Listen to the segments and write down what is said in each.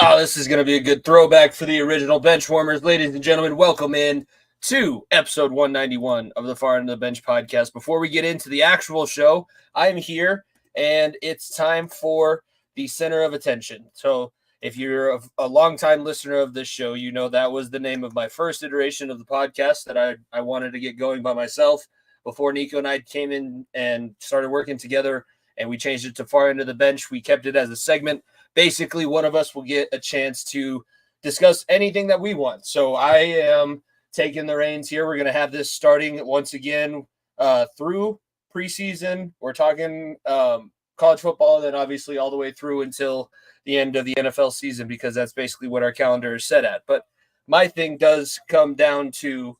Oh, this is going to be a good throwback for the original bench warmers. Ladies and gentlemen, welcome in to episode 191 of the Far End of the Bench podcast. Before we get into the actual show, I'm here, and it's time for the center of attention. So if you're a longtime listener of this show, you know that was the name of my first iteration of the podcast that I wanted to get going by myself. Before Nico and I came in and started working together, and we changed it to Far End of the Bench, we kept it as a segment. Basically, one of us will get a chance to discuss anything that we want. So I am taking the reins here. We're going to have this starting once again through preseason. We're talking college football, and then obviously all the way through until the end of the NFL season, because that's basically what our calendar is set at. But my thing does come down to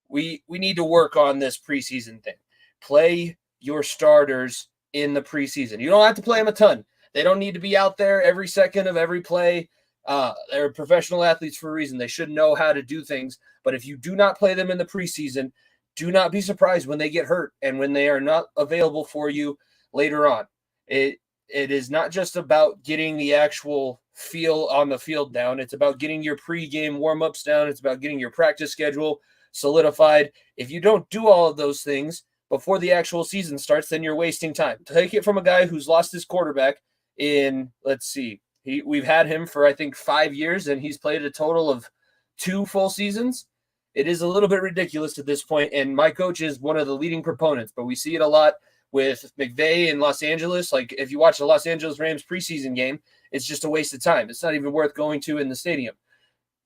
we need to work on this preseason thing. Play your starters in the preseason. You don't have to play them a ton. They don't need to be out there every second of every play. They're professional athletes for a reason. They should know how to do things. But if you do not play them in the preseason, do not be surprised when they get hurt and when they are not available for you later on. It is not just about getting the actual feel on the field down. It's about getting your pregame warm-ups down. It's about getting your practice schedule solidified. If you don't do all of those things before the actual season starts, then you're wasting time. Take it from a guy who's lost his quarterback in, let's see, we've had him for, I think, 5 years, and he's played a total of 2 full seasons. It is a little bit ridiculous at this point, and my coach is one of the leading proponents, but we see it a lot with McVay in Los Angeles. Like, if you watch the Los Angeles Rams preseason game, it's just a waste of time. It's not even worth going to in the stadium.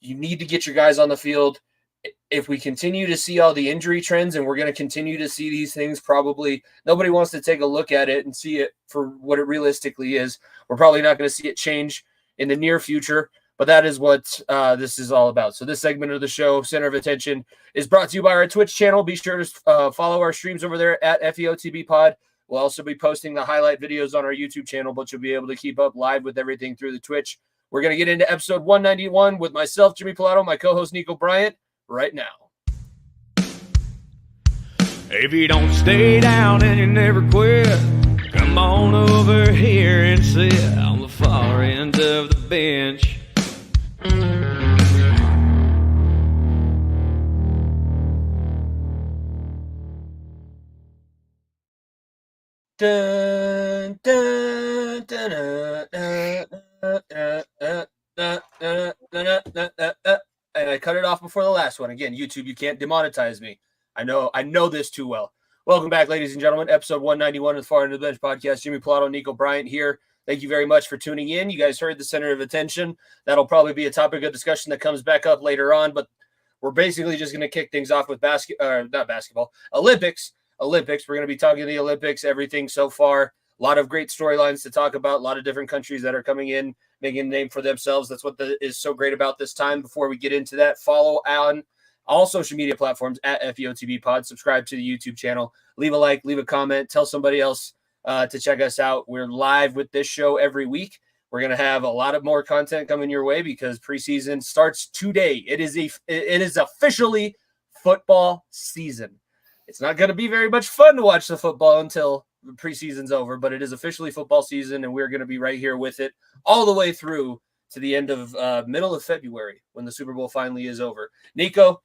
You need to get your guys on the field. If we continue to see all the injury trends, and we're going to continue to see these things, probably nobody wants to take a look at it and see it for what it realistically is. We're probably not going to see it change in the near future, but that is what this is all about. So this segment of the show, Center of Attention, is brought to you by our Twitch channel. Be sure to follow our streams over there at FEOTB Pod. We'll also be posting the highlight videos on our YouTube channel, but you'll be able to keep up live with everything through the Twitch. We're going to get into episode 191 with myself, Jimmy Pilato, my co-host Nico Bryant, right now. If you don't stay down and you never quit, come on over here and sit on the far end of the bench. Dun, dun, dun, and I cut it off before the last one. Again, YouTube, you can't demonetize me. I know this too well. Welcome back, ladies and gentlemen. Episode 191 of the Far End of the Bench podcast. Jimmy Pilato, Nico Bryant here. Thank you very much for tuning in. You guys heard the center of attention. That'll probably be a topic of discussion that comes back up later on, but we're basically just going to kick things off with Olympics. We're going to be talking the Olympics, everything so far. A lot of great storylines to talk about, a lot of different countries that are coming in, making a name for themselves. That's what is so great about this time. Before we get into that, follow on all social media platforms at FEOTB Pod. Subscribe to the YouTube channel. Leave a like, leave a comment. Tell somebody else to check us out. We're live with this show every week. We're going to have a lot of more content coming your way because preseason starts today. It is officially football season. It's not going to be very much fun to watch the football until the preseason's over, but it is officially football season, and we're going to be right here with it all the way through to the end of middle of February when the Super Bowl finally is over. Nico,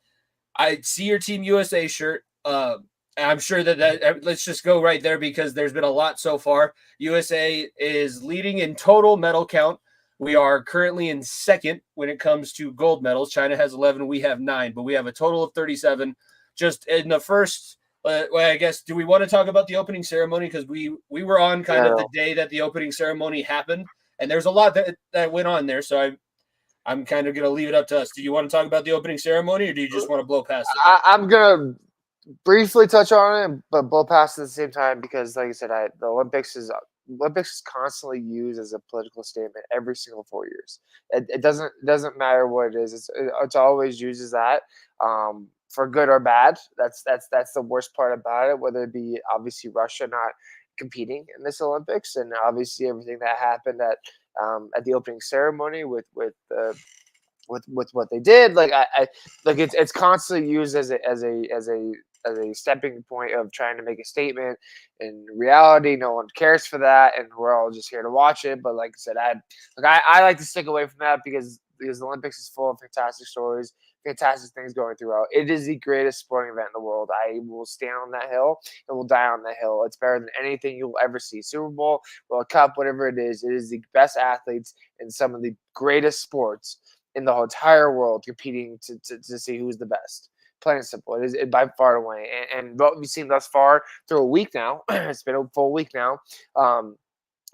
I see your Team USA shirt. I'm sure that let's just go right there because there's been a lot so far. USA is leading in total medal count. We are currently in second when it comes to gold medals. China has 11. We have 9, but we have a total of 37. Just in the first, I guess, do we want to talk about the opening ceremony? Because we were on kind of the day that the opening ceremony happened, and there's a lot that went on there. So I'm kind of going to leave it up to us. Do you want to talk about the opening ceremony, or do you just want to blow past it? I'm going to briefly touch on it, but blow past it at the same time because, like I said, the Olympics is constantly used as a political statement every single 4 years. It doesn't matter what it is. It's always used as that. For good or bad. That's the worst part about it, whether it be obviously Russia not competing in this Olympics and obviously everything that happened at the opening ceremony with what they did. Like it's constantly used as a a stepping point of trying to make a statement. In reality, no one cares for that, and we're all just here to watch it. But like I said, I like to stick away from that because the Olympics is full of fantastic stories, fantastic things going throughout. It is the greatest sporting event in the world. I will stand on that hill and will die on that hill. It's better than anything you'll ever see. Super Bowl, World Cup, whatever it is the best athletes in some of the greatest sports in the whole entire world competing to see who's the best. Plain and simple. It is by far away. And what we've seen thus far through a week now, it's been a full week now,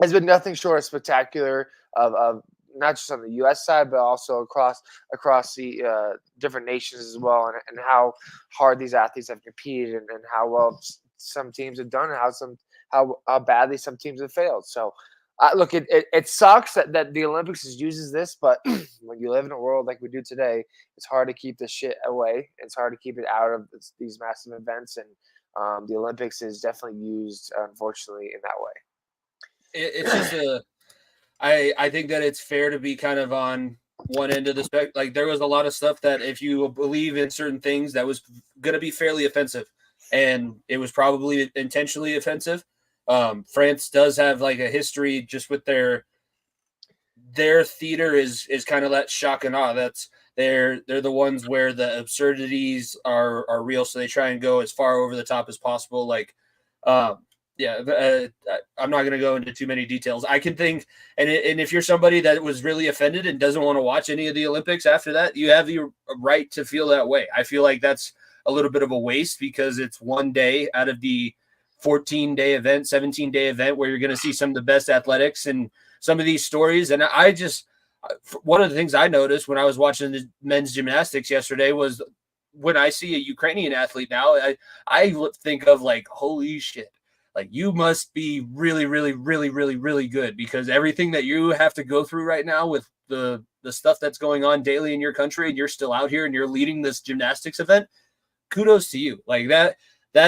has been nothing short of spectacular of not just on the U.S. side, but also across the different nations as well, and how hard these athletes have competed, and how well some teams have done, and how badly some teams have failed. So, look, it sucks that the Olympics uses this, but when you live in a world like we do today, it's hard to keep this shit away. It's hard to keep it out of these massive events, and the Olympics is definitely used, unfortunately, in that way. It's just I think that it's fair to be kind of on one end of the spectrum. Like there was a lot of stuff that if you believe in certain things that was going to be fairly offensive, and it was probably intentionally offensive. France does have like a history just with their theater is kind of that shock and awe. That's they're the ones where the absurdities are real, so they try and go as far over the top as possible. Like, I'm not going to go into too many details. I can think, and if you're somebody that was really offended and doesn't want to watch any of the Olympics after that, you have the right to feel that way. I feel like that's a little bit of a waste because it's one day out of the 14-day event, 17-day event where you're going to see some of the best athletics and some of these stories. And one of the things I noticed when I was watching the men's gymnastics yesterday was when I see a Ukrainian athlete now, I think of like, holy shit. Like you must be really, really, really, really, really good because everything that you have to go through right now with the stuff that's going on daily in your country, and you're still out here and you're leading this gymnastics event. Kudos to you. Like that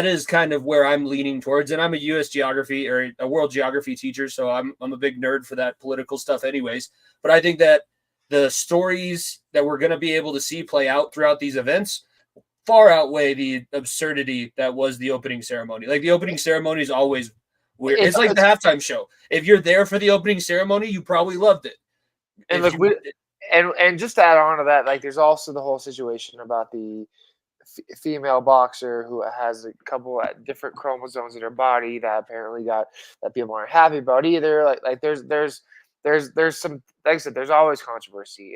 is kind of where I'm leaning towards. And I'm a US geography or a world geography teacher, so I'm a big nerd for that political stuff anyways. But I think that the stories that we're going to be able to see play out throughout these events far outweigh the absurdity that was the opening ceremony. Like the opening ceremony is always weird. It's like the halftime show. If you're there for the opening ceremony, you probably loved it. And look, and just to add on to that, like there's also the whole situation about the female boxer who has a couple of different chromosomes in her body that apparently that people aren't happy about either. Like there's some, like I said, there's always controversy.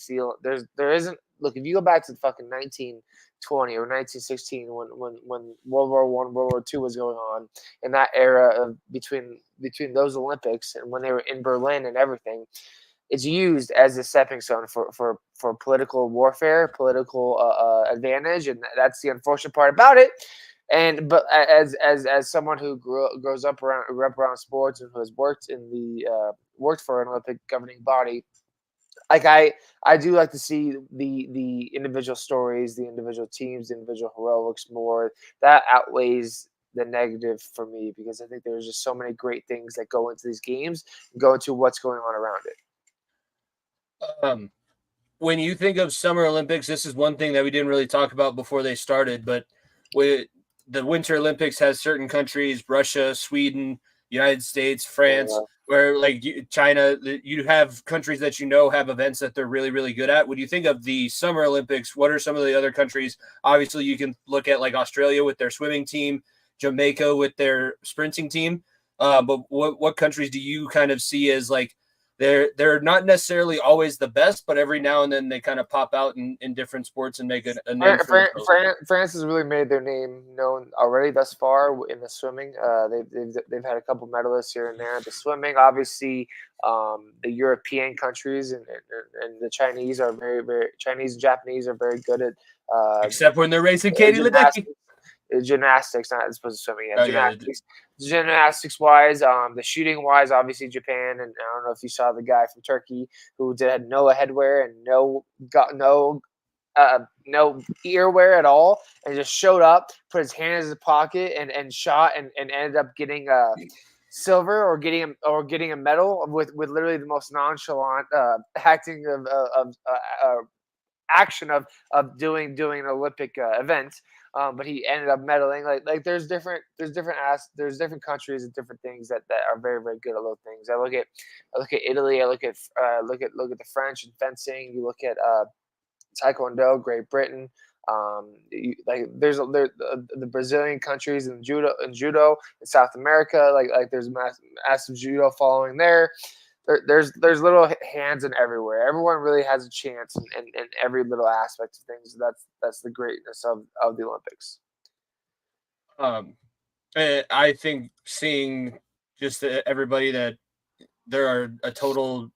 There isn't. Look, if you go back to fucking 1920 or 1916 when World War I, World War II was going on, in that era of between those Olympics and when they were in Berlin and everything, it's used as a stepping stone for political warfare, political advantage, and that's the unfortunate part about it. But as someone who grew up around sports and who has worked worked for an Olympic governing body, like I do like to see the individual stories, the individual teams, the individual heroics more. That outweighs the negative for me because I think there's just so many great things that go into these games, go into what's going on around it. When you think of Summer Olympics, this is one thing that we didn't really talk about before they started, but the Winter Olympics has certain countries, Russia, Sweden, United States, France, where like China, you have countries that have events that they're really, really good at. When you think of the Summer Olympics, what are some of the other countries? Obviously, you can look at like Australia with their swimming team, Jamaica with their sprinting team. But what countries do you kind of see as like they're not necessarily always the best, but every now and then they kind of pop out in different sports and make a name for themselves. France has really made their name known already thus far in the swimming. They've had a couple medalists here and there. The swimming, obviously, the European countries and the Chinese are Chinese and Japanese are very good at except when they're racing Katie Ledecky. Gymnastics, not as opposed to swimming. Gymnastics wise, the shooting wise, obviously Japan, and I don't know if you saw the guy from Turkey who had no headwear and no earwear at all, and just showed up, put his hand in his pocket, and shot, and ended up getting silver or getting a medal with literally the most nonchalant acting of action of doing an Olympic event. but he ended up medaling. Like there's different countries and different things that are very, very good at little things. I look at Italy. I look at the French in fencing. You look at Taekwondo, Great Britain. There's the Brazilian countries in judo in South America. Like there's massive judo following there. There's little hands in everywhere. Everyone really has a chance in every little aspect of things. That's the greatness of the Olympics. I think seeing just everybody that there are a total,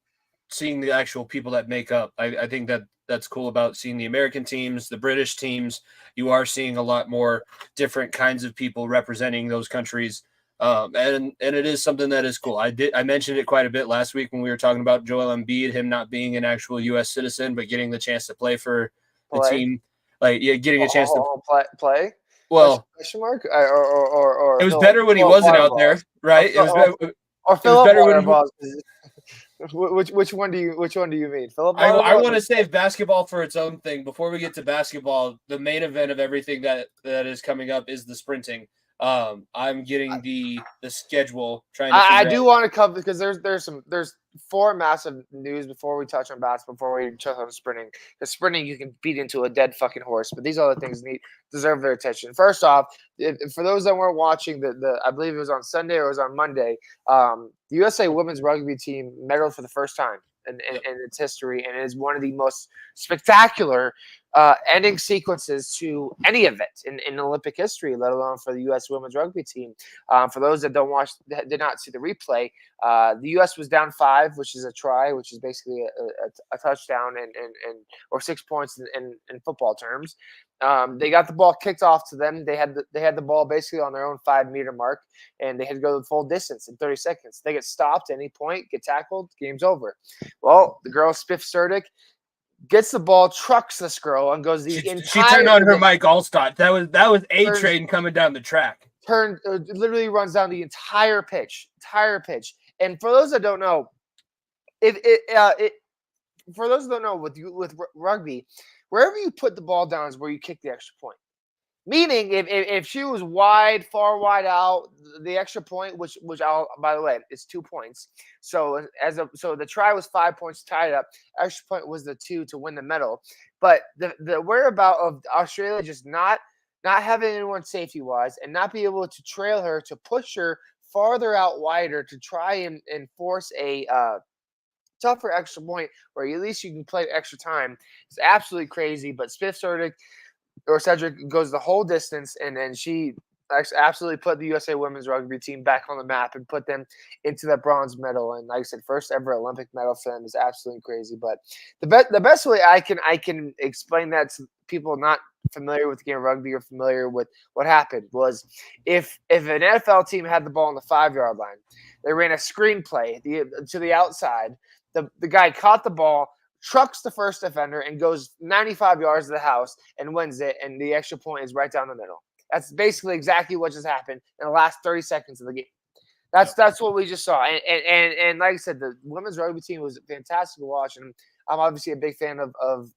seeing the actual people that make up. I think that's cool about seeing the American teams, the British teams. You are seeing a lot more different kinds of people representing those countries. And it is something that is cool. I mentioned it quite a bit last week when we were talking about Joel Embiid, him not being an actual U.S. citizen, but getting the chance to play for the team. Getting a chance to play. Well, question mark or it was better when he wasn't out there, right? It was better when Which one do you mean, Philip? I want to save basketball for its own thing. Before we get to basketball, the main event of everything that is coming up is the sprinting. I'm getting the schedule. I do want to cover because there's four massive news before we touch on basketball, before we touch on sprinting. The sprinting you can beat into a dead fucking horse, but these other things deserve their attention. First off, for those that weren't watching, I believe it was on Sunday or it was on Monday. The USA women's rugby team medaled for the first time in its history, and it is one of the most spectacular ending sequences to any event in Olympic history, let alone for the U.S. women's rugby team. For those that did not see the replay, the U.S. was down 5, which is a try, which is basically a touchdown or 6 points in football terms. They got the ball kicked off to them. They had the ball basically on their own 5-meter mark, and they had to go the full distance in 30 seconds. They get stopped at any point, get tackled, game's over. Well, the girl Spiff Surdick gets the ball, trucks this girl, and goes She turned on her Mike Allstott. That was train coming down the track. Literally runs down the entire pitch. And for those that don't know, with rugby, wherever you put the ball down is where you kick the extra point. Meaning, if she was far wide out, the extra point, which by the way, is 2 points. So the try was 5 points, tied up. Extra point was the 2 to win the medal. But the whereabout of Australia just not having anyone safety wise and not be able to trail her, to push her farther out wider to try and force a tougher extra point where at least you can play extra time. It's absolutely crazy. But Spiff Surdick or Cedric goes the whole distance, and then she absolutely put the USA women's rugby team back on the map and put them into that bronze medal. And like I said, first ever Olympic medal for them is absolutely crazy. But the best way I can explain that to people not familiar with the game of rugby or familiar with what happened was if an NFL team had the ball on the 5-yard line, they ran a screen play to the outside. The guy caught the ball, trucks the first defender, and goes 95 yards to the house and wins it, and the extra point is right down the middle. That's basically exactly what just happened in the last 30 seconds of the game. That's what we just saw. And like I said, the women's rugby team was fantastic to watch, and I'm obviously a big fan of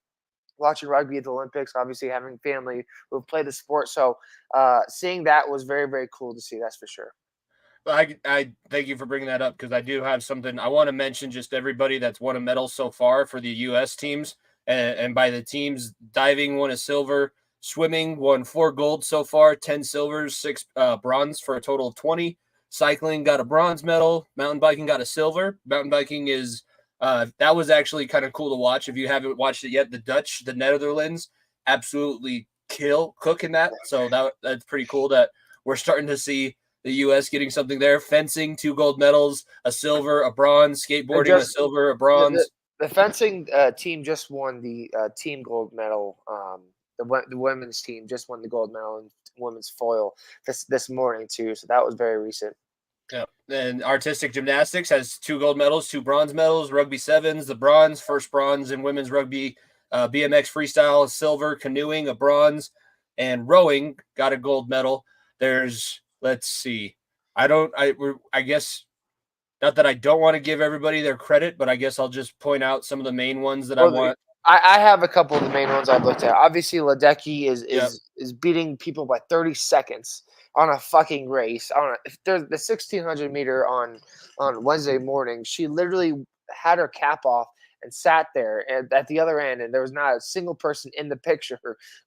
watching rugby at the Olympics, obviously having family who play the sport. So seeing that was very, very cool to see, that's for sure. I thank you for bringing that up because I do have something I want to mention. Just everybody that's won a medal so far for the U.S. teams, and by the teams, diving won a silver, swimming won 4 gold so far, 10 silvers, 6 bronze for a total of 20. Cycling got a bronze medal. Mountain biking got a silver. Mountain biking is that was actually kind of cool to watch. If you haven't watched it yet, the Netherlands absolutely cook in that. So that's pretty cool that we're starting to see the U.S. getting something there. Fencing, 2 gold medals, a silver, a bronze. Skateboarding, a silver, a bronze. The fencing team just won the team gold medal. The women's team just won the gold medal in women's foil this morning too. So that was very recent. Yeah. And artistic gymnastics has 2 gold medals, 2 bronze medals. Rugby sevens, the bronze, first bronze in women's rugby. BMX freestyle, a silver. Canoeing, a bronze. And rowing got a gold medal. There's let's see. I guess not that I don't want to give everybody their credit, but I guess I'll just point out some of the main ones that I want. I have a couple of the main ones I've looked at. Obviously, Ledecky is Yep. is beating people by 30 seconds on a fucking race. If there's the 1600 meter on Wednesday morning, she literally had her cap off and sat there at the other end, and there was not a single person in the picture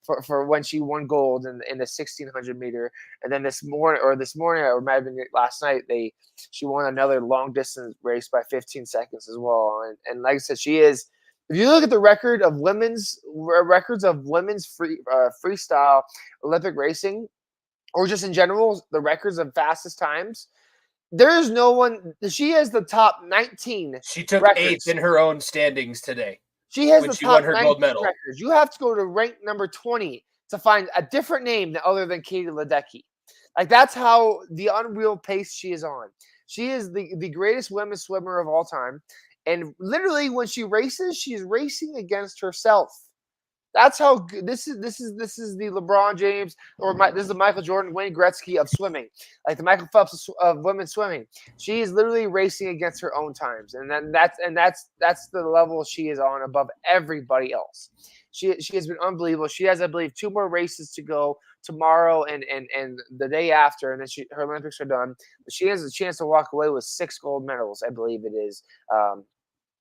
for when she won gold in the 1600 meter. And then this morning, or might have been last night, she won another long distance race by 15 seconds as well. And like I said, she is. If you look at the records of women's freestyle Olympic racing, or just in general, the records of fastest times, there is no one. She has the top 19. She took records. 8th in her own standings today. She has when the she top won her gold medal. records. You have to go to rank number 20 to find a different name other than Katie Ledecky. Like, that's how the unreal pace she is on. She is the greatest women's swimmer of all time. And literally, when she races, she's racing against herself. That's how good this is. This is the LeBron James, this is the Michael Jordan, Wayne Gretzky of swimming, like the Michael Phelps of women's swimming. She is literally racing against her own times, and then that's the level she is on above everybody else. She has been unbelievable. She has, I believe, 2 more races to go tomorrow and the day after, and then her Olympics are done. She has a chance to walk away with 6 gold medals, I believe it is,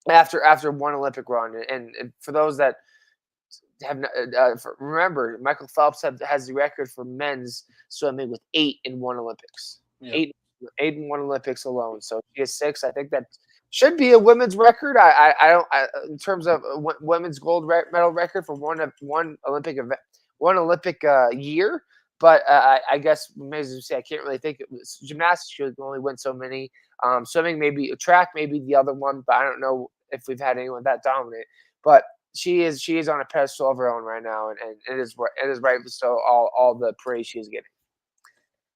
after one Olympic run. And for those that have remember, Michael Phelps has the record for men's swimming with 8 in one Olympics. Yeah. 8 in one Olympics alone. So she has 6. I think that should be a women's record. I don't in terms of women's gold medal record for one Olympic event, one Olympic year. But I guess as you say, I can't really think. Gymnastics should only win so many. Swimming, maybe track, maybe the other one, but I don't know if we've had anyone that dominant. But she is on a pedestal of her own right now, and it is right so all the praise she is getting.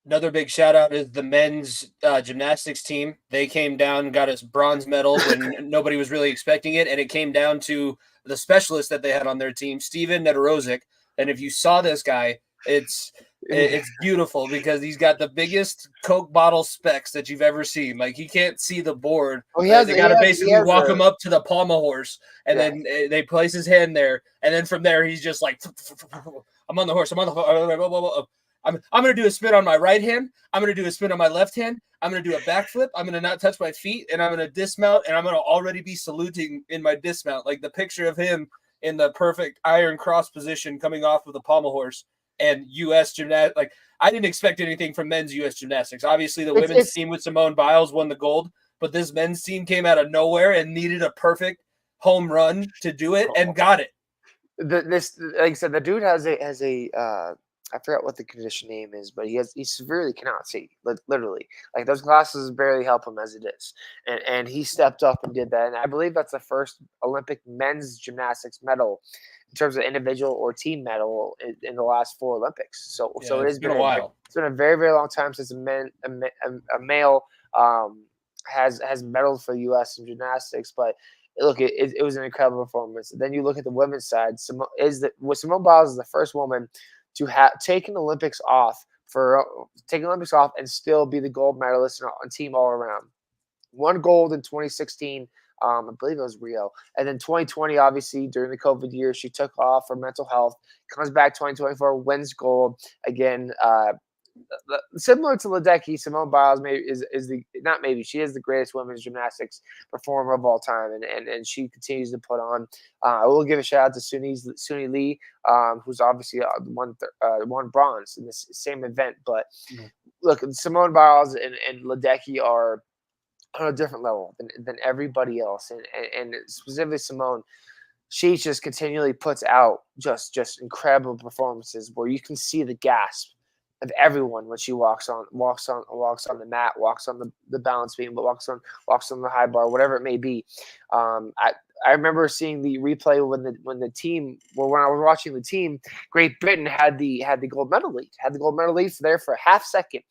Another big shout out is the men's gymnastics team. They came down and got us bronze medal when nobody was really expecting it, and it came down to the specialist that they had on their team, Steven Nedorozic. And if you saw this guy, it's beautiful because he's got the biggest Coke bottle specs that you've ever seen. Like, he can't see the board. They got to basically walk him up to the pommel horse, and then they place his hand there, and then from there he's just like, I'm on the horse. I'm on the horse. I'm going to do a spin on my right hand. I'm going to do a spin on my left hand. I'm going to do a backflip. I'm going to not touch my feet, and I'm going to dismount, and I'm going to already be saluting in my dismount. Like the picture of him in the perfect iron cross position coming off of the pommel horse. And U.S. gymnastics, like, I didn't expect anything from men's U.S. gymnastics. Obviously, the women's team with Simone Biles won the gold, but this men's team came out of nowhere and needed a perfect home run to do it and got it. This, like I said, the dude has a I forgot what the condition name is, but he severely cannot see, literally. Like, those glasses barely help him as it is. And he stepped up and did that. And I believe that's the first Olympic men's gymnastics medal in terms of individual or team medal in the last 4 Olympics. So it has been a while. It's been a very, very long time since a male has medaled for the U.S. in gymnastics. But look, it was an incredible performance. And then you look at the women's side. Simone Biles is the first woman to have taken Olympics off and still be the gold medalist on team all around. 1 gold in 2016. I believe it was Rio. And then 2020, obviously, during the COVID year, she took off for mental health, comes back 2024, wins gold. Again, similar to Ledecky, Simone Biles she is the greatest women's gymnastics performer of all time, and she continues to put on. I will give a shout out to Suni Lee, who's obviously won bronze in this same event. But look, Simone Biles and Ledecky are on a different level than everybody else, and specifically Simone. She just continually puts out just incredible performances where you can see the gasp of everyone when she walks on the mat, walks on the balance beam, but walks on the high bar, whatever it may be. I remember seeing the replay when I was watching the team, Great Britain had the gold medal lead, there for a half second.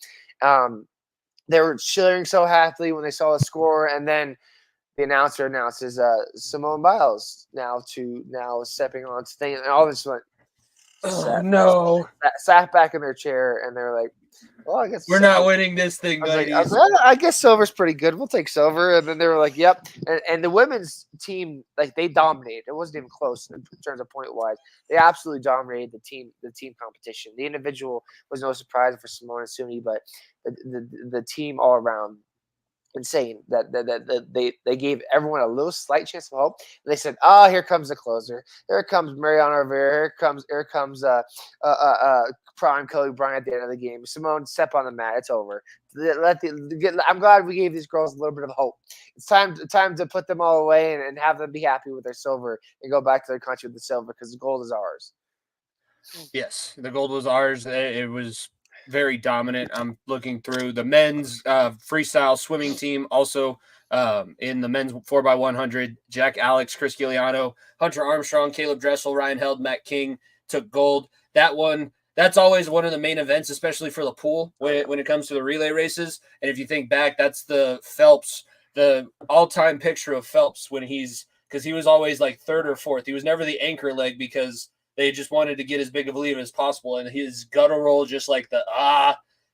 They were cheering so happily when they saw the score, and then the announcer announces Simone Biles now stepping on to thing, and all this went. No. Sat back in their chair, and they're like, well, I guess We're not winning this thing, I was ladies. like, I guess silver's pretty good. We'll take silver. And then they were like, yep. And the women's team, like they dominated. It wasn't even close in terms of point wise. They absolutely dominated the team competition. The individual was no surprise for Simone and Suni, but the team all around insane that they gave everyone a little slight chance of hope. And they said, "Oh, here comes the closer. Here comes Mariana Rivera. Here comes prime Kobe Bryant at the end of the game. Simone, step on the mat. It's over. I'm glad we gave these girls a little bit of hope. It's time to put them all away and have them be happy with their silver and go back to their country with the silver because the gold is ours." Yes, the gold was ours. It was very dominant. I'm looking through the men's freestyle swimming team. Also in the men's 4x100, Jack Alex, Chris Giuliano, Hunter Armstrong, Caleb Dressel, Ryan Held, Matt King took gold. That's always one of the main events, especially for the pool when it comes to the relay races. And if you think back, that's the Phelps, the all-time picture of Phelps because he was always like third or fourth. He was never the anchor leg because they just wanted to get as big of a lead as possible. And his gutter roll, just like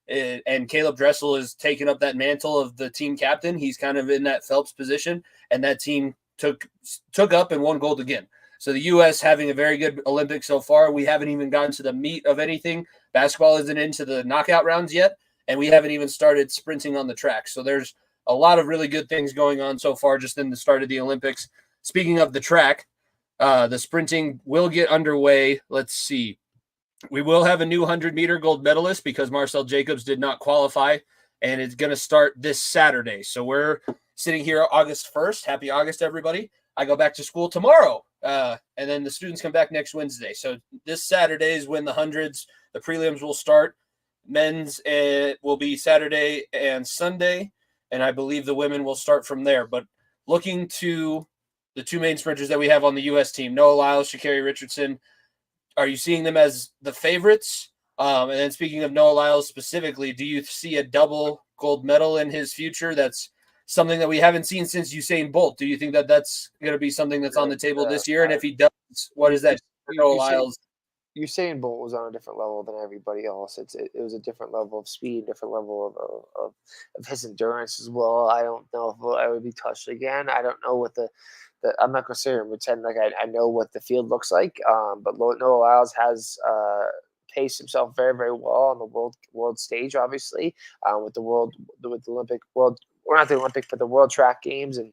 and Caleb Dressel is taking up that mantle of the team captain. He's kind of in that Phelps position, and that team took up and won gold again. So the U.S. having a very good Olympics so far. We haven't even gotten to the meat of anything. Basketball isn't into the knockout rounds yet, and we haven't even started sprinting on the track. So there's a lot of really good things going on so far just in the start of the Olympics. Speaking of the track, the sprinting will get underway. Let's see. We will have a new 100-meter gold medalist because Marcel Jacobs did not qualify, and it's going to start this Saturday. So we're sitting here August 1st. Happy August, everybody. I go back to school tomorrow, and then the students come back next Wednesday. So this Saturday is when the hundreds, the prelims will start. Men's will be Saturday and Sunday, and I believe the women will start from there. But looking to the two main sprinters that we have on the U.S. team, Noah Lyles, Sha'Carri Richardson, are you seeing them as the favorites? And then speaking of Noah Lyles specifically, do you see a double gold medal in his future? That's something that we haven't seen since Usain Bolt. Do you think that that's going to be something that's on the table this year? And if he does, what is that? Noah Lyles. Usain Bolt was on a different level than everybody else. It was a different level of speed, different level of his endurance as well. I don't know if I would be touched again. I don't know what I'm not going to sit here and pretend like I know what the field looks like. But Noah Lyles has paced himself very, very well on the world stage, obviously, with the Olympic world, or not the Olympic, but the World Track Games, and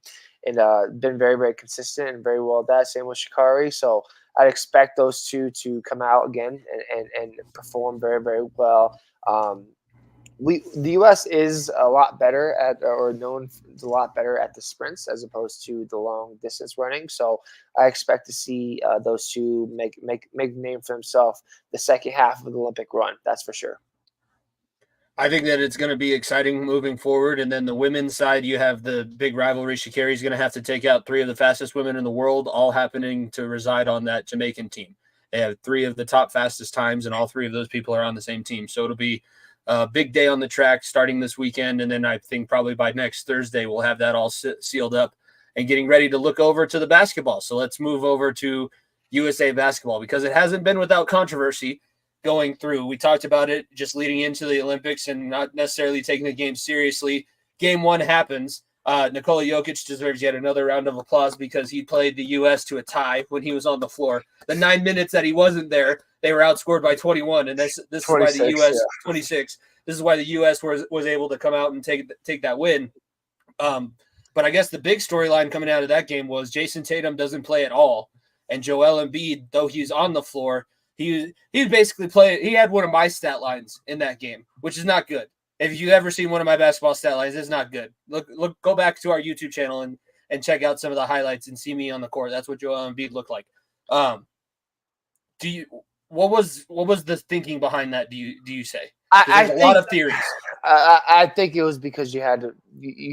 been very, very consistent and very well at that. Same with Sha'Carri. So I'd expect those two to come out again and perform very, very well. The U.S. is a lot better known a lot better at the sprints as opposed to the long distance running. So I expect to see those two make a name for themselves the second half of the Olympic run. That's for sure. I think that it's going to be exciting moving forward. And then the women's side, you have the big rivalry. Sha'Carri's going to have to take out three of the fastest women in the world, all happening to reside on that Jamaican team. They have three of the top fastest times, and all three of those people are on the same team. So it'll be a big day on the track starting this weekend. And then I think probably by next Thursday, we'll have that all sealed up and getting ready to look over to the basketball. So let's move over to USA basketball because it hasn't been without controversy going through. We talked about it just leading into the Olympics and not necessarily taking the game seriously. Game one happens. Nikola Jokic deserves yet another round of applause because he played the U.S. to a tie when he was on the floor. The 9 minutes that he wasn't there, they were outscored by 21, and this is why the U.S. 26. This is why the U.S. was able to come out and take that win. But I guess the big storyline coming out of that game was Jason Tatum doesn't play at all, and Joel Embiid, though he's on the floor, he basically played. He had one of my stat lines in that game, which is not good. If you've ever seen one of my basketball stat lines, it's not good. Look, go back to our YouTube channel and check out some of the highlights and see me on the court. That's what Joel Embiid looked like. What was the thinking behind that? Do you say? There's a lot of theories. I think it was because you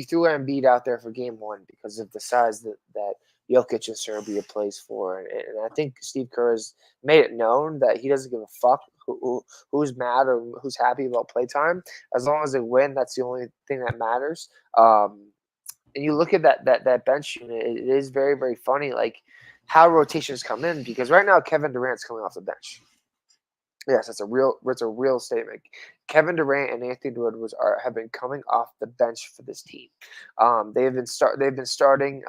threw Embiid out there for game one because of the size that Jokic in Serbia plays for, and I think Steve Kerr has made it known that he doesn't give a fuck who's mad or who's happy about playtime. As long as they win, that's the only thing that matters. And you look at that bench unit, it is very, very funny, like how rotations come in, because right now Kevin Durant's coming off the bench. Yes, it's a real statement. Kevin Durant and Anthony Edwards have been coming off the bench for this team. They've been starting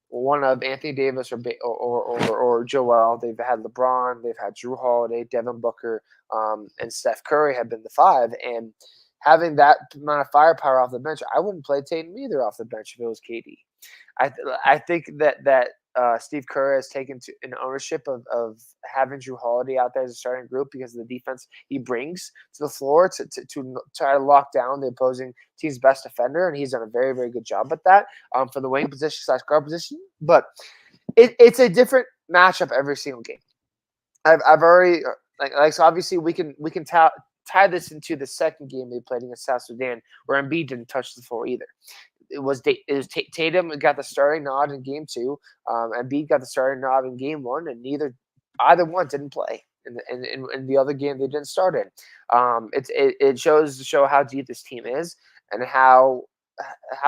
one of Anthony Davis or Joel. They've had LeBron, they've had Drew Holiday, Devin Booker, and Steph Curry have been the five. And having that amount of firepower off the bench, I wouldn't play Tatum either off the bench if it was KD. I think that Steve Kerr has taken an ownership of having Drew Holiday out there as a starting group because of the defense he brings to the floor to try to lock down the opposing team's best defender, and he's done a very, very good job at that for the wing position / guard position. But it's a different matchup every single game. I've already so obviously we can tie this into the second game they played against South Sudan where Embiid didn't touch the floor either. It was Tatum got the starting nod in game 2. Embiid got the starting nod in game 1, and either one didn't play. In the other game they didn't start in. It shows to show how deep this team is and how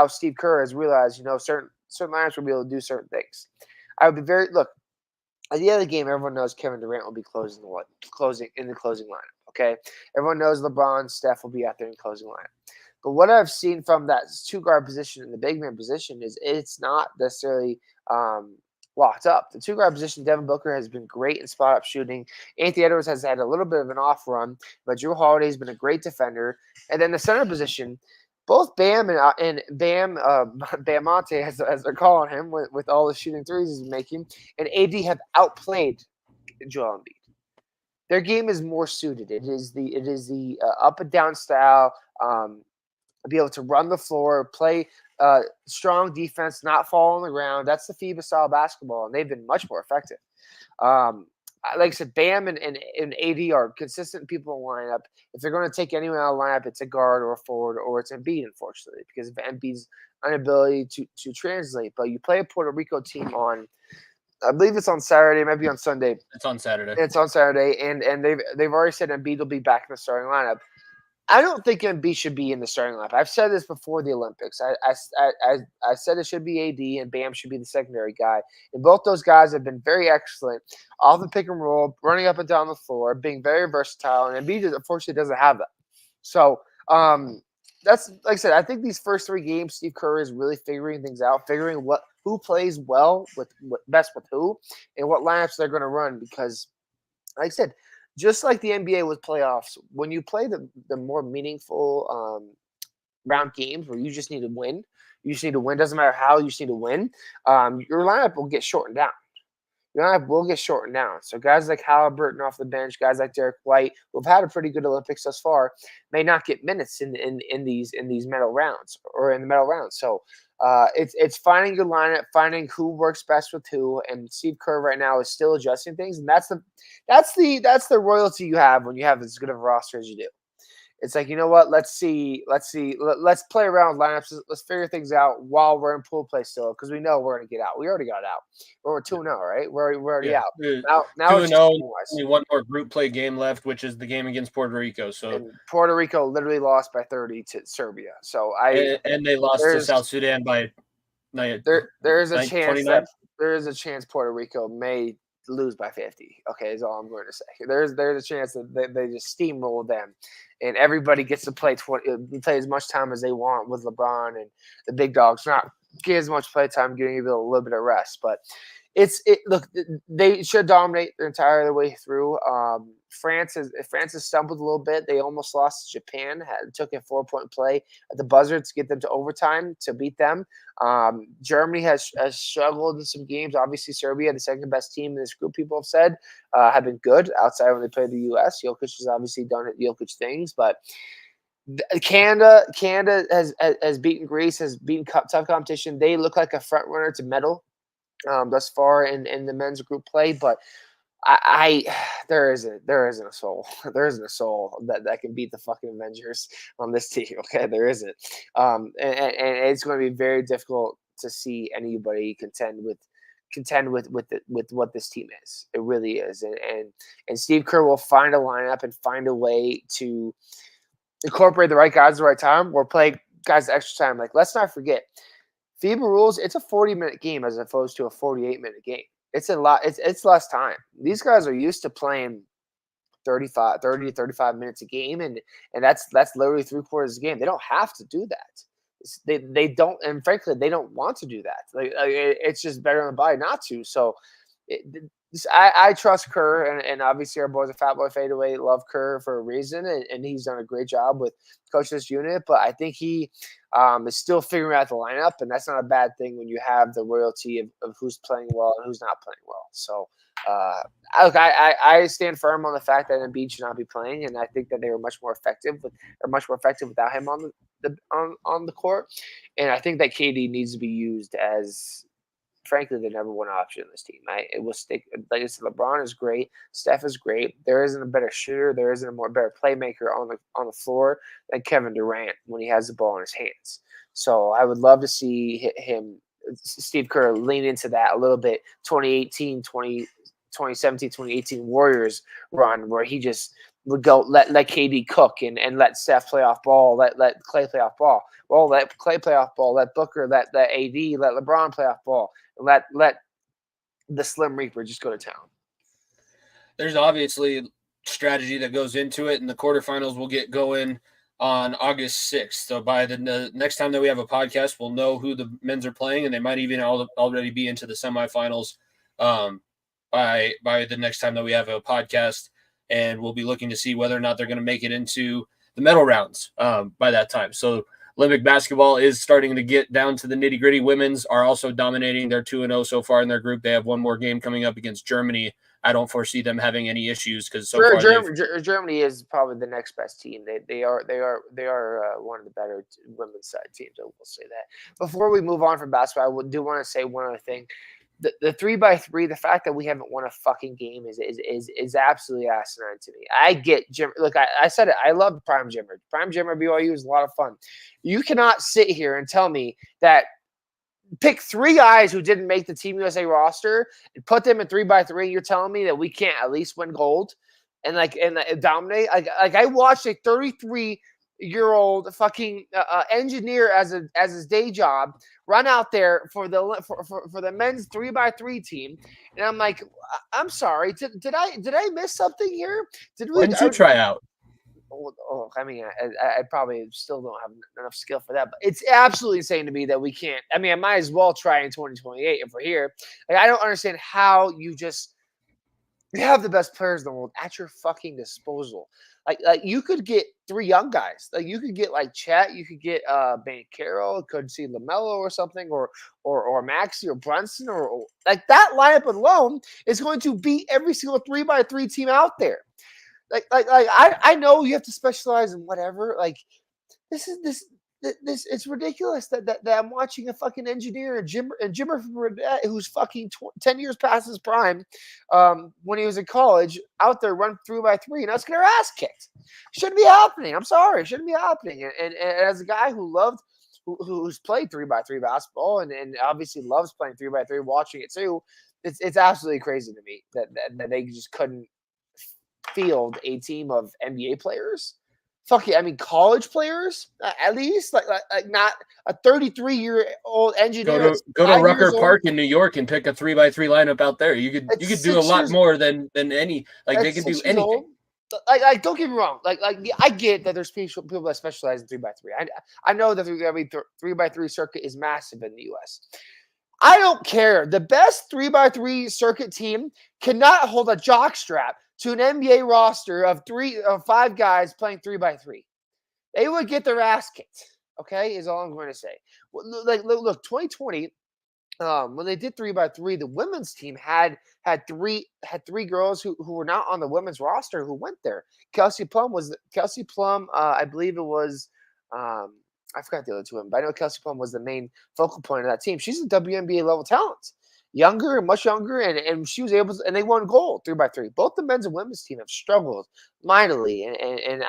Steve Kerr has realized, certain lineups will be able to do certain things. I would be at the end of the game, everyone knows Kevin Durant will be closing in the closing lineup. Okay, everyone knows LeBron, Steph will be out there in the closing lineup. But what I've seen from that 2-guard position and the big man position is it's not necessarily locked up. The 2-guard position, Devin Booker has been great in spot-up shooting. Anthony Edwards has had a little bit of an off run, but Drew Holiday has been a great defender. And then the center position, both Bam and Bamonte, as they're calling him, with all the shooting threes he's making, and AD have outplayed Joel Embiid. Their game is more suited. It is the up and down style. Be able to run the floor, play strong defense, not fall on the ground. That's the FIBA style basketball, and they've been much more effective. Like I said, Bam and AD are consistent people in the lineup. If they're going to take anyone out of the lineup, it's a guard or a forward, or it's Embiid, unfortunately, because of Embiid's inability to translate. But you play a Puerto Rico team on, I believe it's on Saturday, maybe on Sunday. It's on Saturday. It's on Saturday, and they've already said Embiid will be back in the starting lineup. I don't think Embiid should be in the starting lineup. I've said this before the Olympics. I said it should be AD and Bam should be the secondary guy. And both those guys have been very excellent off the pick and roll, running up and down the floor, being very versatile. And Embiid, unfortunately, doesn't have that. So that's, like I said, I think these first 3 games, Steve Kerr is really figuring things out, figuring who plays well with best with who and what lineups they're going to run. Because, like I said, just like the NBA with playoffs, when you play the more meaningful round games where you just need to win, doesn't matter how, you just need to win, your lineup will get shortened down. So guys like Halliburton off the bench, guys like Derek White, who've had a pretty good Olympics thus far, may not get minutes in these medal rounds or in the medal rounds. So it's finding your lineup, finding who works best with who, and Steve Kerr right now is still adjusting things, and that's the royalty you have when you have as good of a roster as you do. It's like, you know what? Let's play around with lineups. Let's figure things out while we're in pool play still, because we know we're going to get out. We already got out. We're 2-0, right? We're already out. Now 2-0. Only one more group play game left, which is the game against Puerto Rico. So and Puerto Rico literally lost by 30 to Serbia. So and they lost to South Sudan by 9. There is a chance Puerto Rico may lose by 50. Okay, is all I'm going to say. There's a chance that they just steamroll them, and everybody gets to play as much time as they want with LeBron and the big dogs. Not get as much play time, giving you a little bit of rest, but look, they should dominate their entire way through. France has stumbled a little bit. They almost lost to Japan. Took a 4-point play at the buzzer to get them to overtime to beat them. Germany has struggled in some games. Obviously, Serbia, the second best team in this group, people have said, have been good outside when they played the U.S. Jokic has obviously done Jokic things, but Canada has beaten Greece, has beaten tough competition. They look like a front runner to medal thus far in the men's group play, but there isn't a soul. There isn't a soul that can beat the fucking Avengers on this team. Okay, there isn't. And it's going to be very difficult to see anybody contend with what this team is. It really is. And Steve Kerr will find a lineup and find a way to incorporate the right guys at the right time or play guys extra time. Like, let's not forget, FIBA rules, it's a 40-minute game as opposed to a 48-minute game. It's a lot. It's less time. These guys are used to playing 30 to 35 minutes a game, and that's literally 3/4 of the game. They don't have to do that. They don't, and frankly, they don't want to do that. It's just better on the body not to. So, I trust Kerr, and obviously our boys at Fat Boy Fadeaway love Kerr for a reason, and he's done a great job with coaching this unit. But I think he is still figuring out the lineup, and that's not a bad thing when you have the royalty of who's playing well and who's not playing well. So, I stand firm on the fact that Embiid should not be playing, and I think that they were much more effective without him on the court. And I think that KD needs to be used as, frankly, the number one option in this team. It will stick. Like I said, LeBron is great. Steph is great. There isn't a better shooter. There isn't a better playmaker on the floor than Kevin Durant when he has the ball in his hands. So I would love to see Steve Kerr, lean into that a little bit. 2017, 2018 Warriors run where he just would go let KD cook and let Steph play off ball, let Clay play off ball. Well, let Clay play off ball, let Booker, let AD, let LeBron play off ball. Let the Slim Reaper just go to town. There's obviously strategy that goes into it, and the quarterfinals will get going on August 6th. So by the next time that we have a podcast, we'll know who the men's are playing, and they might even already be into the semifinals by the next time that we have a podcast, and we'll be looking to see whether or not they're going to make it into the medal rounds by that time. So Olympic basketball is starting to get down to the nitty-gritty. Women's are also dominating. They're 2-0 so far in their group. They have one more game coming up against Germany. I don't foresee them having any issues because Germany is probably the next best team. They are one of the better women's side teams. I will say that. Before we move on from basketball, I do want to say one other thing. The 3x3, the fact that we haven't won a fucking game is absolutely asinine to me. I get Jim. Look, I said it. I love Prime Jimmer. Prime Jimmer BYU is a lot of fun. You cannot sit here and tell me that pick 3 guys who didn't make the Team USA roster and put them in 3x3. You're telling me that we can't at least win gold and dominate. Like I watched a 33-year-old fucking engineer as his day job run out there for the men's 3x3 team, and I'm like, I'm sorry, did I miss something here? When did you try out? Oh, I mean, I probably still don't have enough skill for that, but it's absolutely insane to me that we can't. I mean, I might as well try in 2028 if we're here. Like, I don't understand how you have the best players in the world at your fucking disposal. Like you could get 3 young guys. Like you could get like Chet, you could get Banchero, could see LaMelo or something, or Maxey or Brunson, or like that lineup alone is going to beat every single 3x3 team out there. I know you have to specialize in whatever. Like this it's ridiculous that I'm watching a fucking engineer and Jimmer who's fucking 10 years past his prime when he was in college out there run 3x3 and us get our ass kicked. Shouldn't be happening. I'm sorry, it shouldn't be happening. And as a guy who's played 3x3 basketball and obviously loves playing 3x3, watching it too, it's absolutely crazy to me that they just couldn't field a team of NBA players. Fuck it, I mean college players at least, like not a 33-year-old engineer. Go to Rucker Park in New York and pick a 3x3 lineup out there. You could do a lot more than any. Like they could do anything. Like don't get me wrong. Like I get that there's people that specialize in 3x3. I know that the 3x3 circuit is massive in the U.S. I don't care. The best 3x3 circuit team cannot hold a jock strap to an NBA roster of 5 guys playing 3x3. They would get their ass kicked. Okay, is all I'm going to say. Like look, 2020, when they did 3x3, the women's team had 3 girls who were not on the women's roster who went there. Kelsey Plum. I believe it was. I forgot the other 2 women, but I know Kelsey Plum was the main focal point of that team. She's a WNBA level talent. Much younger, and she was able to, and they won gold 3x3. Both the men's and women's team have struggled mightily, and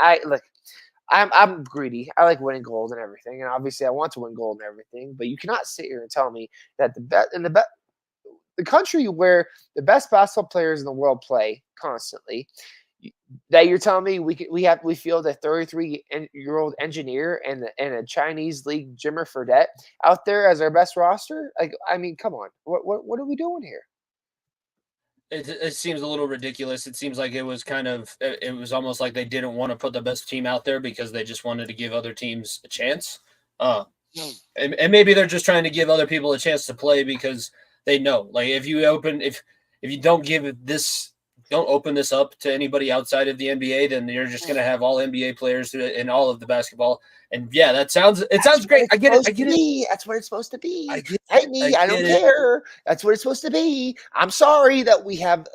I'm greedy. I like winning gold and everything, and obviously I want to win gold and everything. But you cannot sit here and tell me that the country where the best basketball players in the world play constantly, that you're telling me we field a 33-year-old engineer and a Chinese league Jimmer Fredette out there as our best roster? Like, I mean, come on, what are we doing here? It seems a little ridiculous. It seems like it was almost like they didn't want to put the best team out there because they just wanted to give other teams a chance. And maybe they're just trying to give other people a chance to play because they know, like, if you don't open this up to anybody outside of the NBA, then you're just going to have all NBA players in all of the basketball. And yeah, it sounds great. I get it. That's what it's supposed to be. I get Fight me. I don't care. That's what it's supposed to be. I'm sorry that we have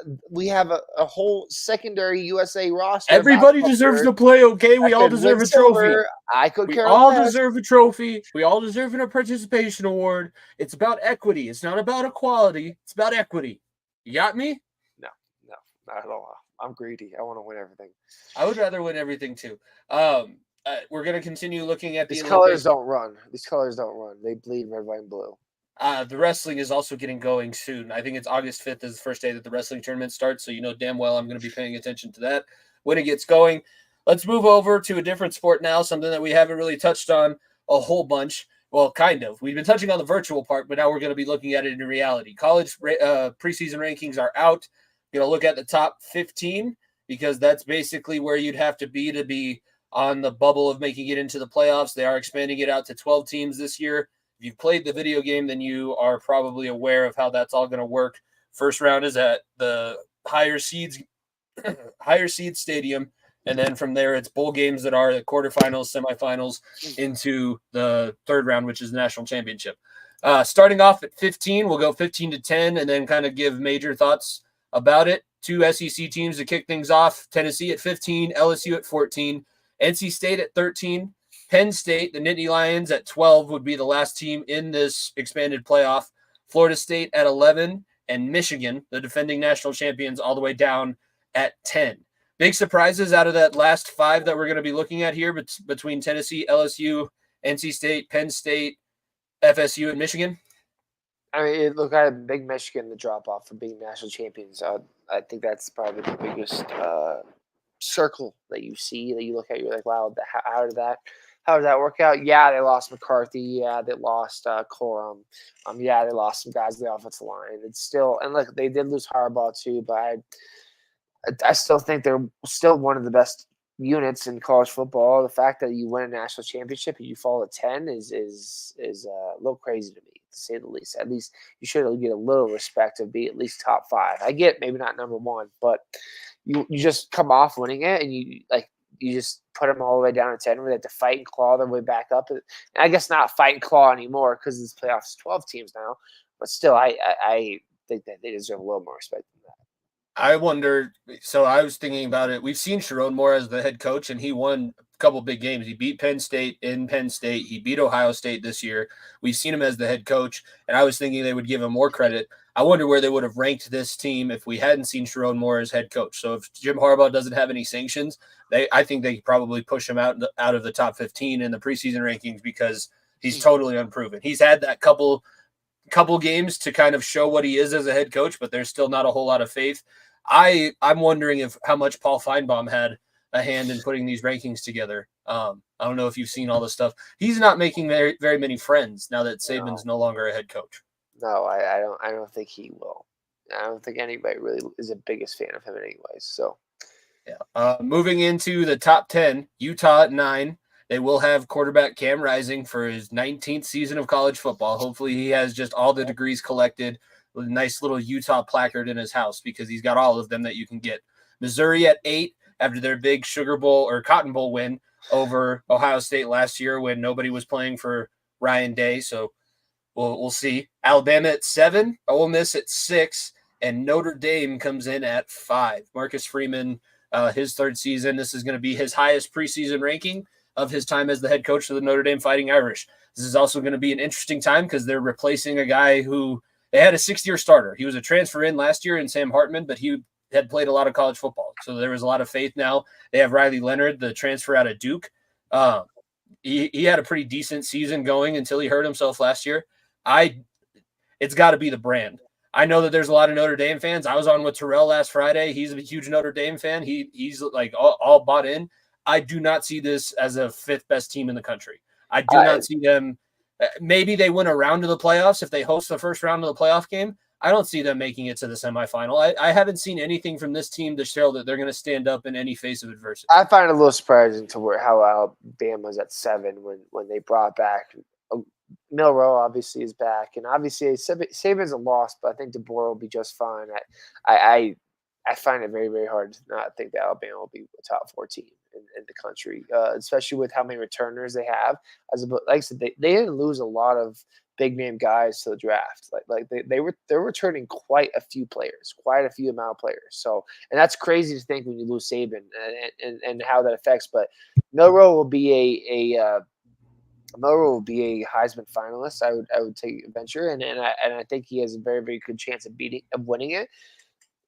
a whole secondary USA roster. Everybody deserves to play. Okay, we all deserve a trophy. I could care all less. deserve a trophy. We all deserve a participation award. It's about equity. It's not about equality. It's about equity. You got me? No, not at all. I'm greedy. I want to win everything. I would rather win everything too. We're going to continue looking at these colors. Don't run. These colors don't run. They bleed red, white, and blue. The wrestling is also getting going soon. I think it's August 5th is the first day that the wrestling tournament starts. So you know damn well I'm going to be paying attention to that when it gets going. Let's move over to a different sport now, something that we haven't really touched on a whole bunch. Well, kind of. We've been touching on the virtual part, but now we're going to be looking at it in reality. College preseason rankings are out. Going to look at the top 15 because that's basically where you'd have to be on the bubble of making it into the playoffs. They are expanding it out to 12 teams this year. If you've played the video game, then you are probably aware of how that's all going to work. First round is at the higher seed stadium. And then from there, it's bowl games that are the quarterfinals, semifinals into the third round, which is the national championship. Starting off at 15, we'll go 15 to 10 and then kind of give major thoughts about it. Two SEC teams to kick things off. Tennessee at 15, LSU at 14, NC State at 13, Penn State, the Nittany Lions at 12 would be the last team in this expanded playoff. Florida State at 11, and Michigan, the defending national champions, all the way down at 10. Big surprises out of that last 5 that we're going to be looking at here between Tennessee, LSU, NC State, Penn State, FSU, and Michigan. I mean, look at big Michigan, the drop-off from being national champions. I think that's probably the biggest circle that you see, that you look at. You're like, wow, how did that work out? Yeah, they lost McCarthy. Yeah, they lost Corum. Yeah, they lost some guys in the offensive line. It's still, and look, they did lose Harbaugh too, but I still think they're still one of the best units in college football. The fact that you win a national championship and you fall at 10 is a little crazy to me, to say the least. At least you should get a little respect to be at least top 5. I get maybe not number 1, but you just come off winning it and you just put them all the way down to 10 where they have to fight and claw their way back up. And I guess not fight and claw anymore because this playoffs is 12 teams now. But still, I think that they deserve a little more respect than that. I wonder. So I was thinking about it. We've seen Sherrone Moore as the head coach, and he won a couple big games. He beat Penn State in Penn State. He beat Ohio State this year. We've seen him as the head coach, and I was thinking they would give him more credit. I wonder where they would have ranked this team if we hadn't seen Sherrone Moore as head coach. So if Jim Harbaugh doesn't have any sanctions, I think they could probably push him out of the top 15 in the preseason rankings because he's totally unproven. He's had that couple games to kind of show what he is as a head coach, but there's still not a whole lot of faith. I'm wondering how much Paul Feinbaum had a hand in putting these rankings together. I don't know if you've seen all this stuff. He's not making very, very many friends now that Saban's no longer a head coach. No, I don't think he will. I don't think anybody really is the biggest fan of him anyways. So, yeah. Moving into the top 10, Utah at 9. They will have quarterback Cam Rising for his 19th season of college football. Hopefully he has just all the degrees collected with a nice little Utah placard in his house because he's got all of them that you can get. Missouri at 8 after their big Sugar Bowl or Cotton Bowl win over Ohio State last year when nobody was playing for Ryan Day. So we'll see. Alabama at 7, Ole Miss at 6, and Notre Dame comes in at 5. Marcus Freeman, his 3rd season. This is going to be his highest preseason ranking of his time as the head coach of the Notre Dame Fighting Irish. This is also going to be an interesting time because they're replacing a guy who they had a 6-year starter. He was a transfer in last year in Sam Hartman, but he had played a lot of college football. So there was a lot of faith now. They have Riley Leonard, the transfer out of Duke. He had a pretty decent season going until he hurt himself last year. It's got to be the brand. I know that there's a lot of Notre Dame fans. I was on with Terrell last Friday. He's a huge Notre Dame fan. He's like all bought in. I do not see this as a 5th best team in the country. I do not see them. Maybe they win a round of the playoffs if they host the first round of the playoff game. I don't see them making it to the semifinal. I haven't seen anything from this team to show that they're going to stand up in any face of adversity. I find it a little surprising to how Alabama's at 7 when they brought back Milroe. Obviously is back, and obviously Saban's a loss, but I think DeBoer will be just fine. I find it very, very hard to not think that Alabama will be a top 4 team in the country, especially with how many returners they have. Like I said, they didn't lose a lot of big name guys to the draft. They're returning quite a few players, quite a few amount of players. So, and that's crazy to think when you lose Saban and how that affects. But Milroe will be a Heisman finalist. I would take a venture, and I think he has a very, very good chance of winning it.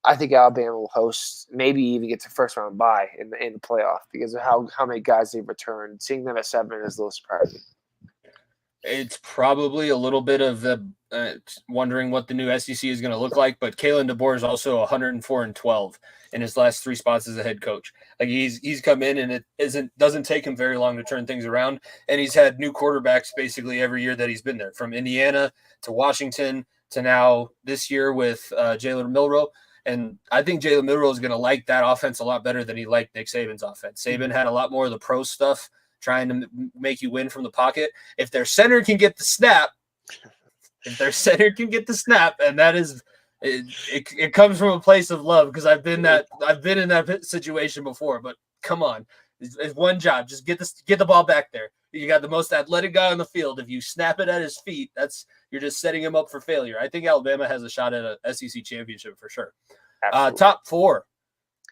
I think Alabama will host, maybe even get to first round bye in the playoff because of how many guys they've returned. Seeing them at 7 is a little surprising. It's probably a little bit of the wondering what the new SEC is going to look like, but Kalen DeBoer is also 104-12 in his last 3 spots as a head coach. Like he's come in and it doesn't take him very long to turn things around, and he's had new quarterbacks basically every year that he's been there, from Indiana to Washington to now this year with Jalen Milroe. And I think Jalen Milroe is going to like that offense a lot better than he liked Nick Saban's offense. Saban had a lot more of the pro stuff, trying to make you win from the pocket. If their center can get the snap, and that is it comes from a place of love, because I've been in that situation before. But come on, it's one job: just get the ball back there. You got the most athletic guy on the field. If you snap it at his feet, you're just setting him up for failure. I think Alabama has a shot at a SEC championship for sure. Top four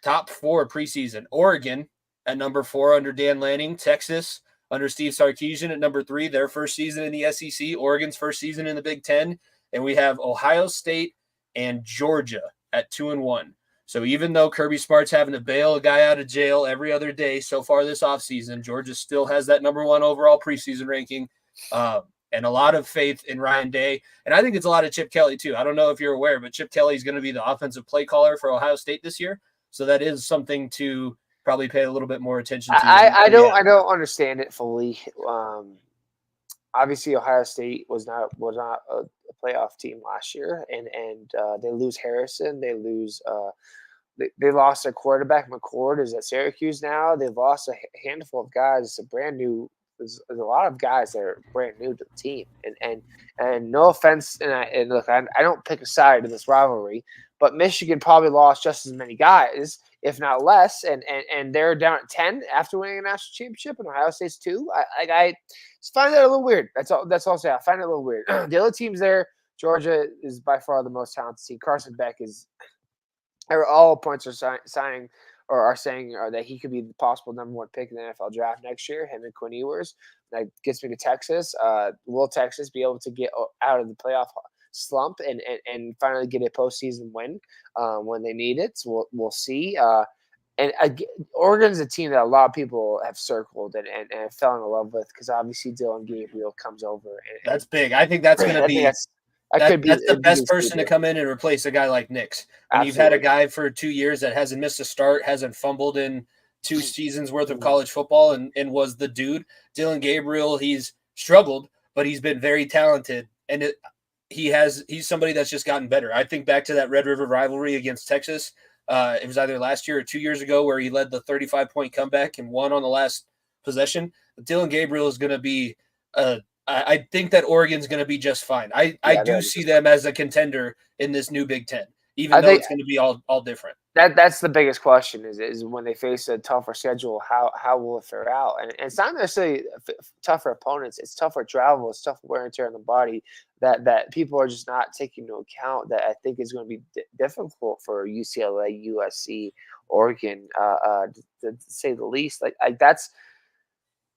preseason: Oregon at number 4 under Dan Lanning, Texas under Steve Sarkisian at number 3, their first season in the SEC, Oregon's first season in the Big Ten, and we have Ohio State and Georgia at 2-1. So even though Kirby Smart's having to bail a guy out of jail every other day so far this offseason, Georgia still has that number 1 overall preseason ranking, and a lot of faith in Ryan Day. And I think it's a lot of Chip Kelly too. I don't know if you're aware, but Chip Kelly is going to be the offensive play caller for Ohio State this year. So that is something to probably pay a little bit more attention to. I don't understand it fully. Obviously, Ohio State was not a playoff team last year, and they lose Harrison. They lose. They lost their quarterback. McCord is at Syracuse now. They've lost a handful of guys. It's a brand new. There's a lot of guys that are brand new to the team, and no offense, and look, I don't pick a side in this rivalry, but Michigan probably lost just as many guys, if not less, and they're down at 10 after winning a national championship, and Ohio State's 2. I just find that a little weird. That's all I'll say. I find it a little weird. The other teams there, Georgia is by far the most talented team. Carson Beck is. All points are saying that he could be the possible number 1 pick in the NFL draft next year. Him and Quinn Ewers. That gets me to Texas. Will Texas be able to get out of the playoff slump and finally get a postseason win when they need it? So we'll see. And Oregon's a team that a lot of people have circled and fell in love with, because obviously Dylan Gabriel comes over. That's big. I think that's going to be. That's the best person to come in and replace a guy like Nix. And you've had a guy for 2 years that hasn't missed a start, hasn't fumbled in 2 seasons worth of college football, and was the dude. Dylan Gabriel, he's struggled, but he's been very talented, and he's somebody that's just gotten better. I think back to that Red River rivalry against Texas. It was either last year or 2 years ago where he led the 35-point comeback and won on the last possession. But Dylan Gabriel is going to be I think that Oregon's going to be just fine. I do see them as a contender in this new Big Ten, even though it's going to be all different. That's the biggest question is when they face a tougher schedule, how will it fare out? And it's not necessarily tougher opponents. It's tougher travel. It's tougher wear and tear on the body that people are just not taking into account, that I think is going to be difficult for UCLA, USC, Oregon, to say the least. Like that's.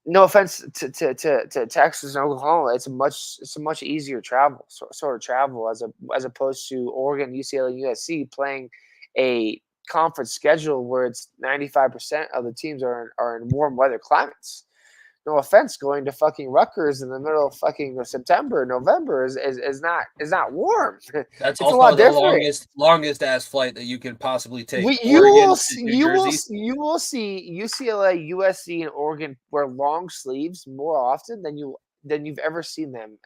No offense to Texas and Oklahoma, it's a much easier travel, sort of travel as opposed to Oregon, UCLA, and USC playing a conference schedule where it's 95% of the teams are in warm weather climates. No offense, going to fucking Rutgers in the middle of fucking September, November is not warm. That's also a lot the longest ass flight that you can possibly take. You will see UCLA, USC, and Oregon wear long sleeves more often than you've ever seen them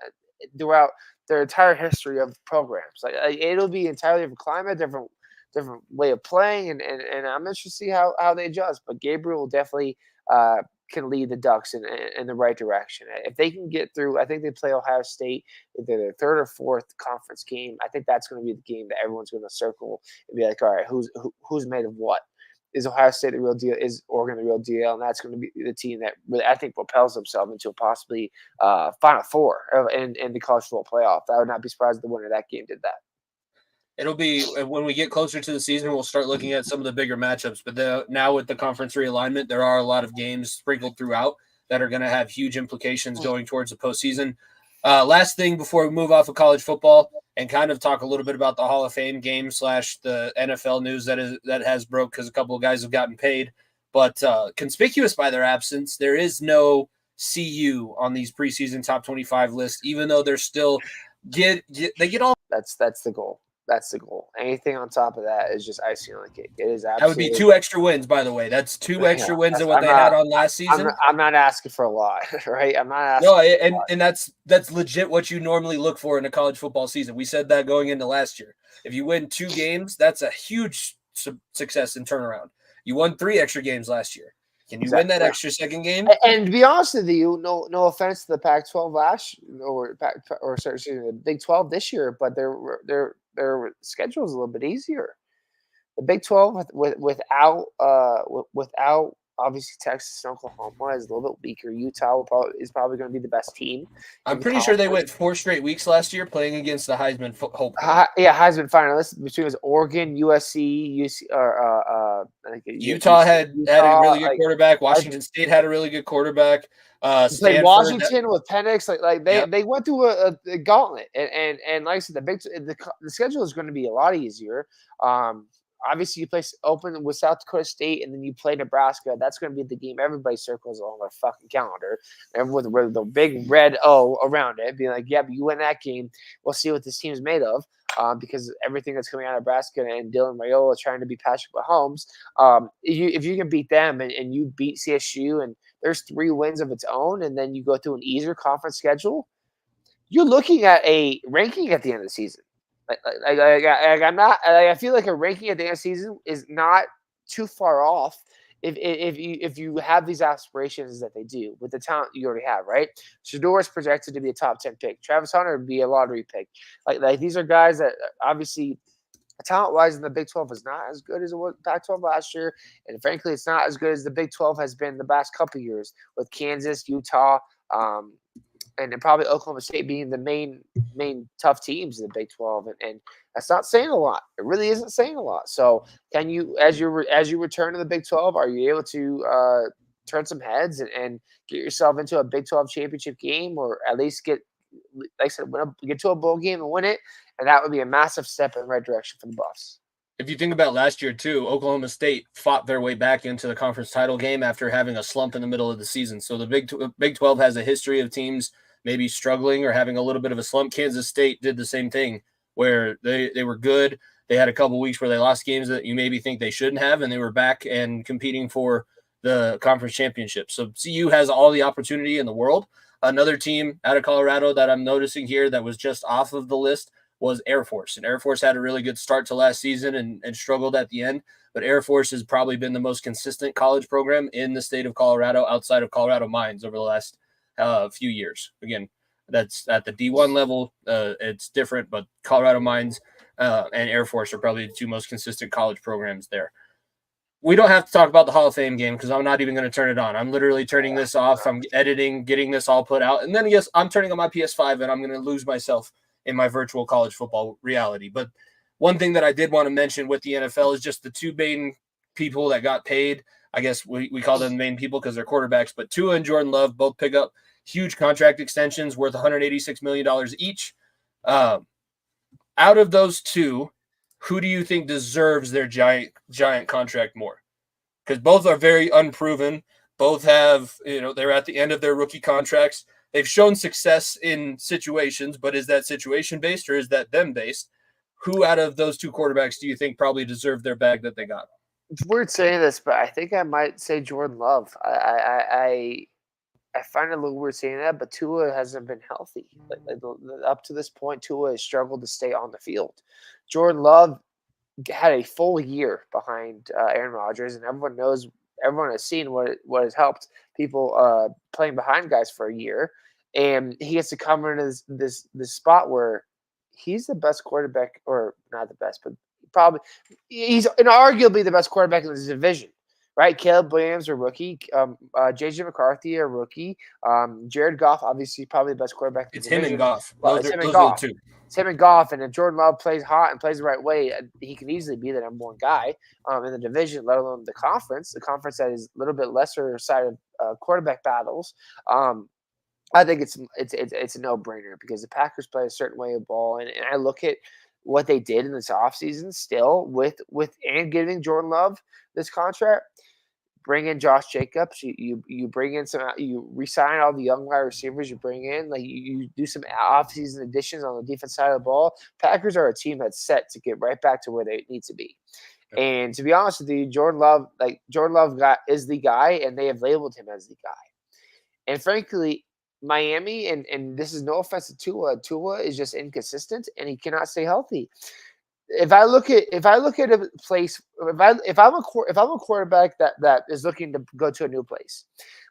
throughout their entire history of programs. Like it'll be entirely different climate, different way of playing, and I'm interested to see how they adjust. But Gabriel will definitely can lead the Ducks in the right direction. If they can get through, I think they play Ohio State, either their third or fourth conference game. I think that's going to be the game that everyone's going to circle and be like, all right, who's made of what? Is Ohio State the real deal? Is Oregon the real deal? And that's going to be the team that really, I think, propels themselves into a possibly Final Four in the college football playoff. I would not be surprised if the winner of that game did that. It'll be when we get closer to the season, we'll start looking at some of the bigger matchups. But now with the conference realignment, there are a lot of games sprinkled throughout that are going to have huge implications going towards the postseason. Last thing before we move off of college football and kind of talk a little bit about the Hall of Fame game / the NFL news that has broke because a couple of guys have gotten paid. But conspicuous by their absence, there is no CU on these preseason top 25 lists, even though they're still they get all. That's the goal. That's the goal. Anything on top of that is just icing on the cake. It is absolutely. That would be 2 extra wins, by the way. That's 2 extra wins than what they had on last season. I'm not asking for a lot, right? I'm not asking. No, and that's legit what you normally look for in a college football season. We said that going into last year. If you win 2 games, that's a huge success and turnaround. You won 3 extra games last year. Can you win that extra second game? And to be honest with you, no offense to the Pac-12 the Big 12 this year, but their schedule is a little bit easier. The Big 12 without obviously Texas and Oklahoma is a little bit weaker. Utah is probably going to be the best team. I'm pretty sure they went 4 straight weeks last year playing against the Heisman hope. Heisman finalists between Oregon, USC, Utah had a really good quarterback. Washington State had a really good quarterback. Played Washington with Penix. They went through a gauntlet, and like I said, the schedule is going to be a lot easier. Obviously, you play open with South Dakota State, and then you play Nebraska. That's going to be the game everybody circles on their fucking calendar, and with the big red O around it, being like, "Yeah, but you win that game. We'll see what this team's made of." Because everything that's coming out of Nebraska and Dylan Raiola trying to be Patrick Mahomes, if you can beat them and you beat CSU, and there's 3 wins of its own, and then you go through an easier conference schedule, you're looking at a ranking at the end of the season. I feel like a ranking at the end of the season is not too far off if you have these aspirations that they do with the talent you already have, right? Shedeur is projected to be a top 10 pick. Travis Hunter would be a lottery pick. Like these are guys that obviously talent-wise in the Big 12 is not as good as it was Pac-12 last year, and frankly, it's not as good as the Big 12 has been the past couple of years with Kansas, Utah, and then probably Oklahoma State being the main tough teams in the Big 12, and that's not saying a lot. It really isn't saying a lot. So, can you, as you return to the Big 12, are you able to turn some heads and get yourself into a Big 12 championship game, or at least get, like I said, get to a bowl game and win it? And that would be a massive step in the right direction for the Buffs. If you think about last year, too, Oklahoma State fought their way back into the conference title game after having a slump in the middle of the season. So the Big 12 has a history of teams maybe struggling or having a little bit of a slump. Kansas State did the same thing where they were good. They had a couple weeks where they lost games that you maybe think they shouldn't have, and they were back and competing for the conference championship. So CU has all the opportunity in the world. Another team out of Colorado that I'm noticing here that was just off of the list was Air Force. And Air Force had a really good start to last season and struggled at the end. But Air Force has probably been the most consistent college program in the state of Colorado outside of Colorado Mines over the last few years. Again, that's at the D1 level. It's different, but Colorado Mines and Air Force are probably the 2 most consistent college programs there. We don't have to talk about the Hall of Fame game because I'm not even going to turn it on. I'm literally turning this off. I'm editing, getting this all put out. And then, yes, I'm turning on my PS5 and I'm going to lose myself in my virtual college football reality. But one thing that I did want to mention with the NFL is just the 2 main people that got paid. I guess we call them main people because they're quarterbacks, but Tua and Jordan Love both pick up huge contract extensions worth $186 million each. Out of those 2, who do you think deserves their giant contract more? Because both are very unproven. Both have, they're at the end of their rookie contracts. They've shown success in situations, but is that situation based or is that them based? Who out of those 2 quarterbacks do you think probably deserve their bag that they got? It's weird saying this, but I think I might say Jordan Love. I find it a little weird saying that, but Tua hasn't been healthy. Up to this point, Tua has struggled to stay on the field. Jordan Love had a full year behind Aaron Rodgers, and everyone has seen what has helped people playing behind guys for a year, and he gets to come into this spot where he's the best quarterback, or not the best, but probably he's inarguably the best quarterback in this division. Right, Caleb Williams, a rookie. JJ McCarthy, a rookie. Jared Goff, obviously, probably the best quarterback in It's the him division. and Goff. Well, Those it's are him and those are the Goff. two. It's him and Goff, and if Jordan Love plays hot and plays the right way, he can easily be the number one guy in the division, let alone the conference. The conference that is a little bit lesser side of quarterback battles. I think it's a no brainer because the Packers play a certain way of ball, and I look at what they did in this offseason still with and giving Jordan Love this contract. Bring in Josh Jacobs. You bring in you resign all the young wide receivers. You bring in you do some offseason additions on the defense side of the ball. Packers are a team that's set to get right back to where they need to be. Yep. And to be honest with you, Jordan Love is the guy, and they have labeled him as the guy. And frankly, Miami, and this is no offense to Tua. Tua is just inconsistent, and he cannot stay healthy. If I look at a place, if I'm a quarterback that is looking to go to a new place,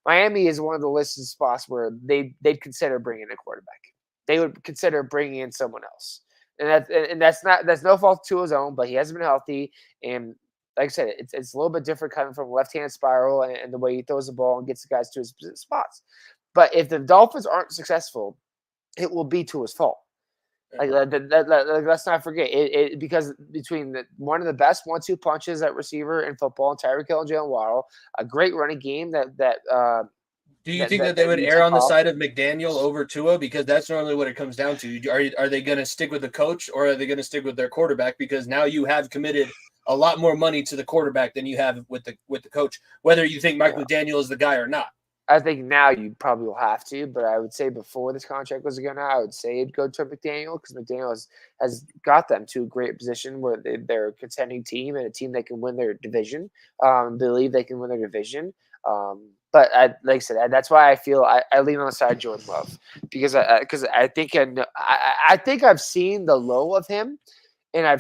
Miami is one of the listed spots where they'd consider bringing a quarterback. They would consider bringing in someone else, and that's no fault to his own, but he hasn't been healthy. And like I said, it's a little bit different coming from left-hand spiral and the way he throws the ball and gets the guys to his spots. But if the Dolphins aren't successful, it will be to his fault. Let's not forget it because between one of the best 1-2 punches at receiver in football, Tyreek Hill and Jalen Waddle, a great running game Do you think that they would err on the side of McDaniel over Tua? Because that's normally what it comes down to. Are they going to stick with the coach, or are they going to stick with their quarterback? Because now you have committed a lot more money to the quarterback than you have with the coach, whether you think Mike McDaniel is the guy or not. I think now you probably will have to, but I would say before this contract was going out, I would say it'd go to McDaniel because McDaniel has got them to a great position where they're a contending team and a team that can win their division. Believe they can win their division. But like I said, that's why I feel I lean on the side of Jordan Love because I think I think I've seen the low of him, and I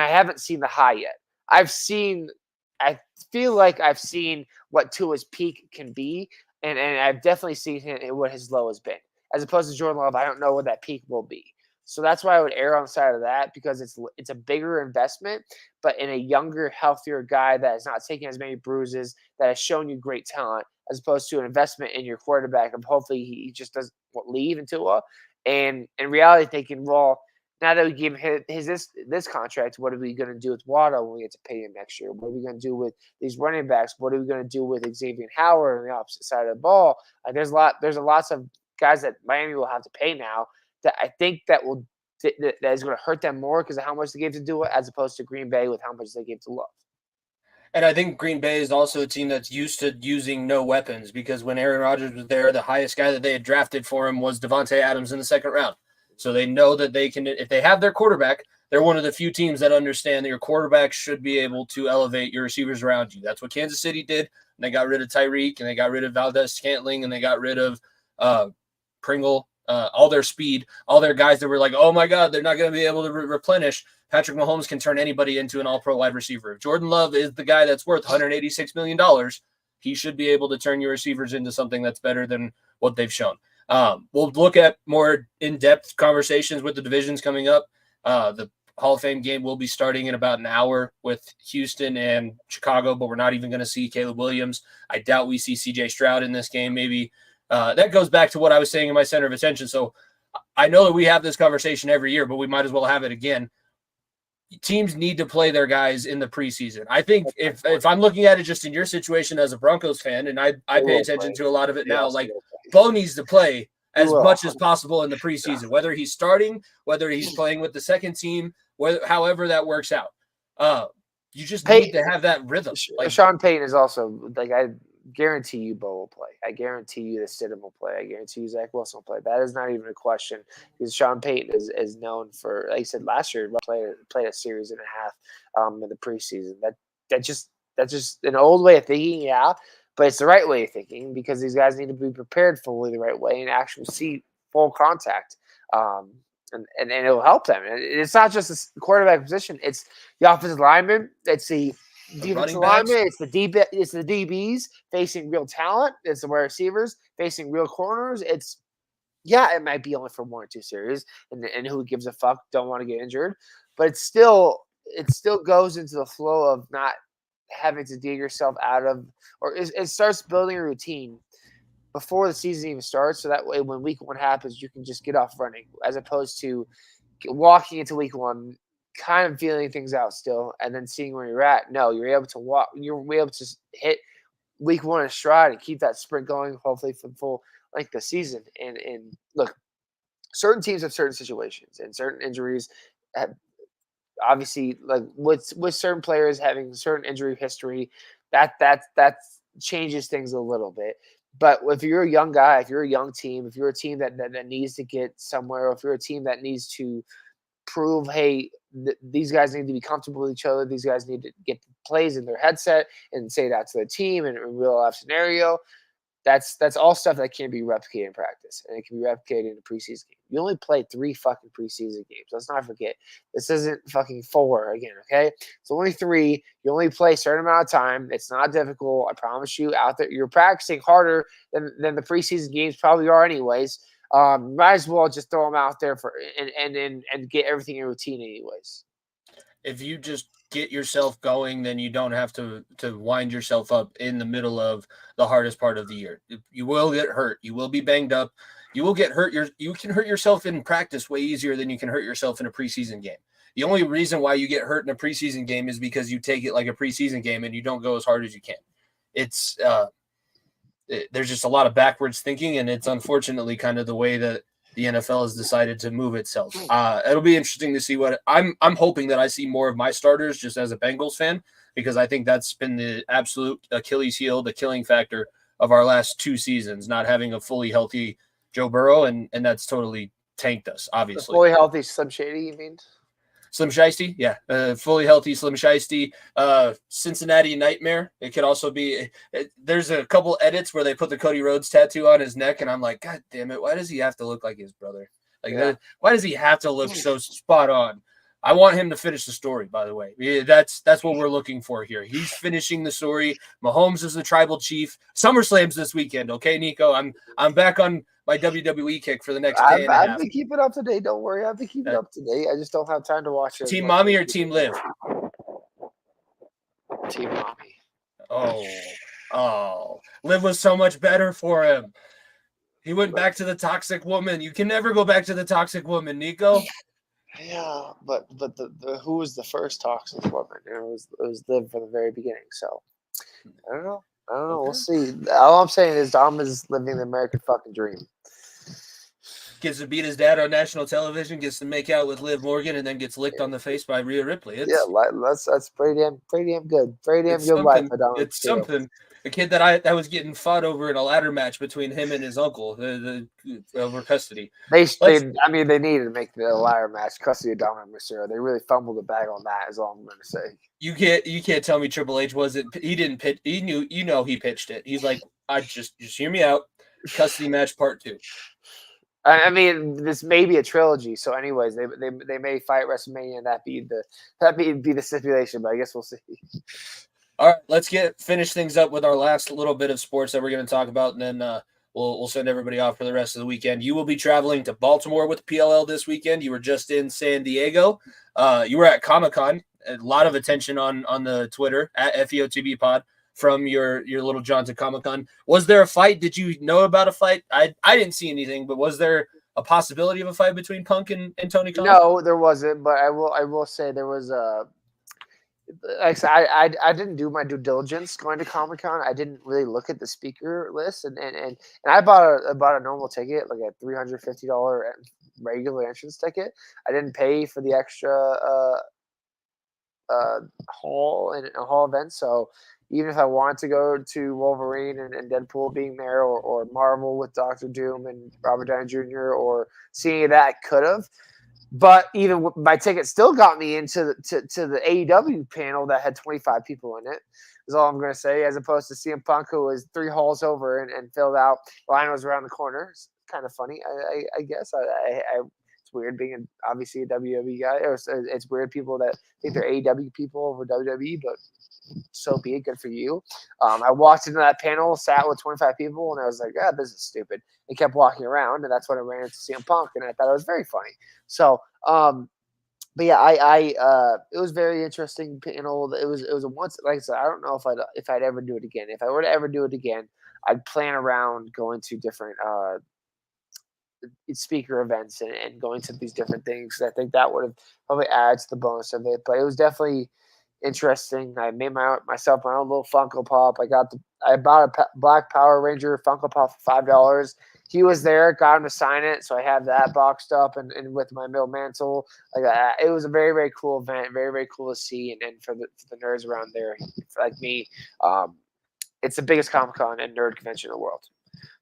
haven't seen the high yet. I feel like I've seen what Tua's peak can be, and I've definitely seen what his low has been. As opposed to Jordan Love, I don't know what that peak will be. So that's why I would err on the side of that because it's a bigger investment, but in a younger, healthier guy that is not taking as many bruises, that has shown you great talent, as opposed to an investment in your quarterback. And hopefully he just doesn't leave Tua. And in reality, thinking, well, now that we gave him this contract, what are we going to do with Waddle when we get to pay him next year? What are we going to do with these running backs? What are we going to do with Xavier Howard on the opposite side of the ball? There's lots of guys that Miami will have to pay now that I think that is going to hurt them more because of how much they gave to do it, as opposed to Green Bay with how much they gave to Love. And I think Green Bay is also a team that's used to using no weapons because when Aaron Rodgers was there, the highest guy that they had drafted for him was Devontae Adams in the second round. So they know that they can, if they have their quarterback, they're one of the few teams that understand that your quarterback should be able to elevate your receivers around you. That's what Kansas City did. And they got rid of Tyreek, and they got rid of Valdez-Scantling, and they got rid of Pringle, all their speed, all their guys that were like, oh my God, they're not going to be able to replenish. Patrick Mahomes can turn anybody into an all-pro wide receiver. If Jordan Love is the guy that's worth $186 million, he should be able to turn your receivers into something that's better than what they've shown. We'll look at more in-depth conversations with the divisions coming up. The Hall of Fame game will be starting in about an hour with Houston and Chicago, but we're not even going to see Caleb Williams. I doubt we see CJ Stroud in this game. Maybe that goes back to what I was saying in my center of attention. So I know that we have this conversation every year, but we might as well have it again. Teams need to play their guys in the preseason. I think if I'm looking at it just in your situation as a Broncos fan, and I pay attention to a lot of it now, like Bo needs to play as much as possible in the preseason, whether he's starting, whether he's playing with the second team, however that works out. You just need to have that rhythm. Like Sean Payton is also like, I guarantee you Bo will play. I guarantee you that Stidham will play. I guarantee you Zach Wilson will play. That is not even a question because Sean Payton is known for, like I said last year, played a series and a half in the preseason. That's just an old way of thinking, yeah. but it's the right way of thinking because these guys need to be prepared fully the right way and actually see full contact. And it'll help them. And it's not just the quarterback position; it's the offensive lineman, it's the defensive lineman, it's the DBs facing real talent, it's the wide receivers facing real corners. It might be only for 1 or 2 series, and who gives a fuck? Don't want to get injured, but it still goes into the flow of not having to dig yourself out of, or it starts building a routine before the season even starts, so that way when week 1 happens, you can just get off running, as opposed to walking into week 1, kind of feeling things out still, and then seeing where you're at. No, you're able to walk. You're able to hit week 1 in stride and keep that sprint going, hopefully for the full length of the season. And look, certain teams have certain situations and certain injuries. Obviously, like with certain players having certain injury history, that changes things a little bit. But if you're a young guy, if you're a young team, if you're a team that needs to get somewhere, or if you're a team that needs to prove, hey, these guys need to be comfortable with each other, these guys need to get plays in their headset and say that to the team in a real life scenario, that's all stuff that can be replicated in practice, and it can be replicated in a preseason game. You only play 3 fucking preseason games. Let's not forget. This isn't fucking 4 again, okay? It's only 3. You only play a certain amount of time. It's not difficult. I promise you. Out there, you're practicing harder than the preseason games probably are, anyways. Might as well just throw them out there and get everything in routine, anyways. If you just get yourself going, then you don't have to wind yourself up in the middle of the hardest part of the year. You will get hurt. You will be banged up. You will get hurt. You can hurt yourself in practice way easier than you can hurt yourself in a preseason game. The only reason why you get hurt in a preseason game is because you take it like a preseason game and you don't go as hard as you can. It's there's just a lot of backwards thinking, and it's unfortunately kind of the way that the NFL has decided to move itself. It'll be interesting to see what I'm hoping that I see more of my starters just as a Bengals fan, because I think that's been the absolute Achilles heel, the killing factor of our last 2 seasons, not having a fully healthy Joe Burrow, and that's totally tanked us, obviously. Fully healthy Slim Shady, you mean? Slim Shiesty, yeah. Fully healthy Slim Shiesty. Cincinnati Nightmare. It could also be there's a couple edits where they put the Cody Rhodes tattoo on his neck, and I'm like, God damn it, why does he have to look like his brother? Why does he have to look so spot on? I want him to finish the story, by the way. Yeah, that's what we're looking for here. He's finishing the story. Mahomes is the tribal chief. SummerSlam's this weekend, okay, Nico? I'm back on my WWE kick for the next day and a half. I've been keeping up to date. Don't worry. I've been keeping up to date. I just don't have time to watch it. Team Mommy or Team Liv? Team Mommy. Oh. Liv was so much better for him. He went back to the toxic woman. You can never go back to the toxic woman, Nico. Yeah, but the who was the first toxic woman? It was Liv from the very beginning. So I don't know. Okay. We'll see. All I'm saying is Dom is living the American fucking dream. Gets to beat his dad on national television, gets to make out with Liv Morgan, and then gets licked on the face by Rhea Ripley. That's pretty damn good. Pretty damn good life. It's something. The kid that was getting fought over in a ladder match between him and his uncle, over custody. They needed to make the ladder match custody of Dominic Mysterio. They really fumbled the bag on that. Is all I'm going to say. You can't tell me Triple H wasn't. He didn't pitch. He knew. He pitched it. He's like, I just hear me out. Custody match part 2. I mean, this may be a trilogy. So, anyways, they may fight WrestleMania, and that be the stipulation. But I guess we'll see. All right, let's finish things up with our last little bit of sports that we're going to talk about, and then we'll send everybody off for the rest of the weekend. You will be traveling to Baltimore with PLL this weekend. You were just in San Diego. You were at Comic-Con. A lot of attention on the Twitter at FEOTB Pod from your little jaunt to Comic-Con. Was there a fight? Did you know about a fight? I didn't see anything, but was there a possibility of a fight between Punk and Tony Khan? No, there wasn't. But I will say there was a. Like I said, I didn't do my due diligence going to Comic-Con. I didn't really look at the speaker list, and I bought a normal ticket, like a $350 regular entrance ticket. I didn't pay for the extra hall and a hall event. So even if I wanted to go to Wolverine and Deadpool being there, or Marvel with Doctor Doom and Robert Downey Jr. or seeing that, I could have. But even my ticket still got me into the AEW panel that had 25 people in it. Is all I'm going to say, as opposed to CM Punk, who was 3 halls over and filled out. Line was around the corner. It's kind of funny, I guess. It's weird being obviously a WWE guy. It's weird people that think they're AEW people over WWE, but so be it. Good for you. I walked into that panel, sat with 25 people, and I was like, "Yeah, this is stupid." And kept walking around, and that's when I ran into CM Punk, and I thought it was very funny. So, but yeah, it was very interesting panel. It was a once, like I said, I don't know if I'd ever do it again. If I were to ever do it again, I'd plan around going to different speaker events and going to these different things. I think that would have probably added to the bonus of it. But it was definitely interesting. I made myself my own little Funko Pop. I bought a Black Power Ranger Funko Pop for $5. He was there, got him to sign it, so I have that boxed up and with my middle mantle. It was a very, very cool event, very, very cool to see, and for the nerds around there like me, it's the biggest Comic-Con and nerd convention in the world.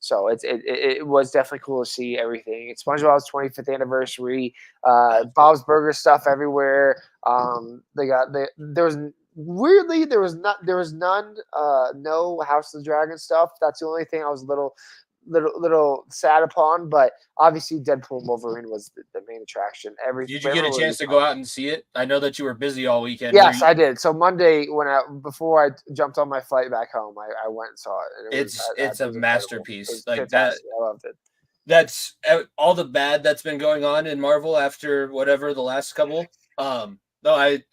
So it was definitely cool to see everything. It's SpongeBob's 25th anniversary. Bob's Burger stuff everywhere. There was none. No House of the Dragon stuff. That's the only thing I was a little sad upon. But obviously, Deadpool and Wolverine was the main attraction. Did you get a chance to go out and see it? I know that you were busy all weekend. Yes, I did. So Monday, before I jumped on my flight back home, I went and saw it. And it's a masterpiece. Like fantastic. I loved it. That's all the bad that's been going on in Marvel after whatever the last couple. No, I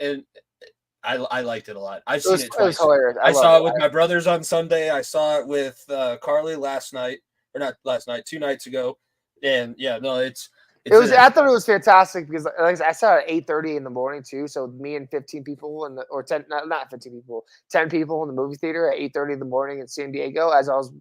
liked it a lot. I've seen it twice. It was hilarious. I saw it with my brothers on Sunday. I saw it with Carly last night, or not last night, 2 nights ago. And yeah, no, I thought it was fantastic because I saw it at 8:30 in the morning too. So me and 15 people or 10, not 15 people, 10 people in the movie theater at 8:30 in the morning in San Diego. As I was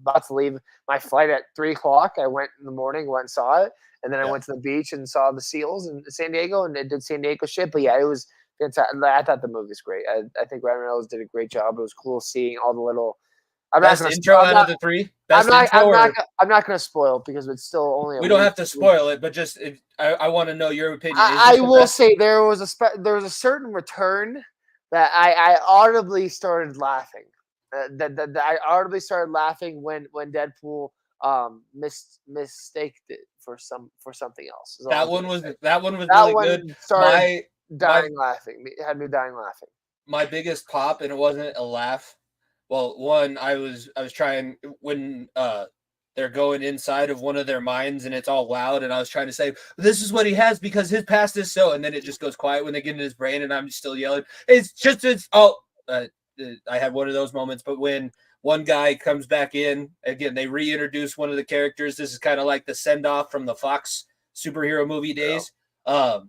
about to leave my flight at 3:00, I went in the morning, went and saw it, and then I went to the beach and saw the seals in San Diego and did San Diego shit. But yeah, it was fantastic. I thought the movie was great. I think Ryan Reynolds did a great job. It was cool seeing all the little. Best intro out of the three. I'm not going to spoil because it's still only. We don't have to spoil it, but just I want to know your opinion. I will say there was a certain return that I audibly started laughing. That I audibly started laughing when Deadpool mistaked it for something else. That one was really good. Started dying laughing. It had me dying laughing. My biggest pop, and it wasn't a laugh. Well, one, I was trying when they're going inside of one of their minds and it's all loud, and I was trying to say, this is what he has because his past is so, and then it just goes quiet when they get in his brain, and I'm still yelling. I had one of those moments, but when one guy comes back in, again, they reintroduce one of the characters. This is kind of like the send-off from the Fox superhero movie days. The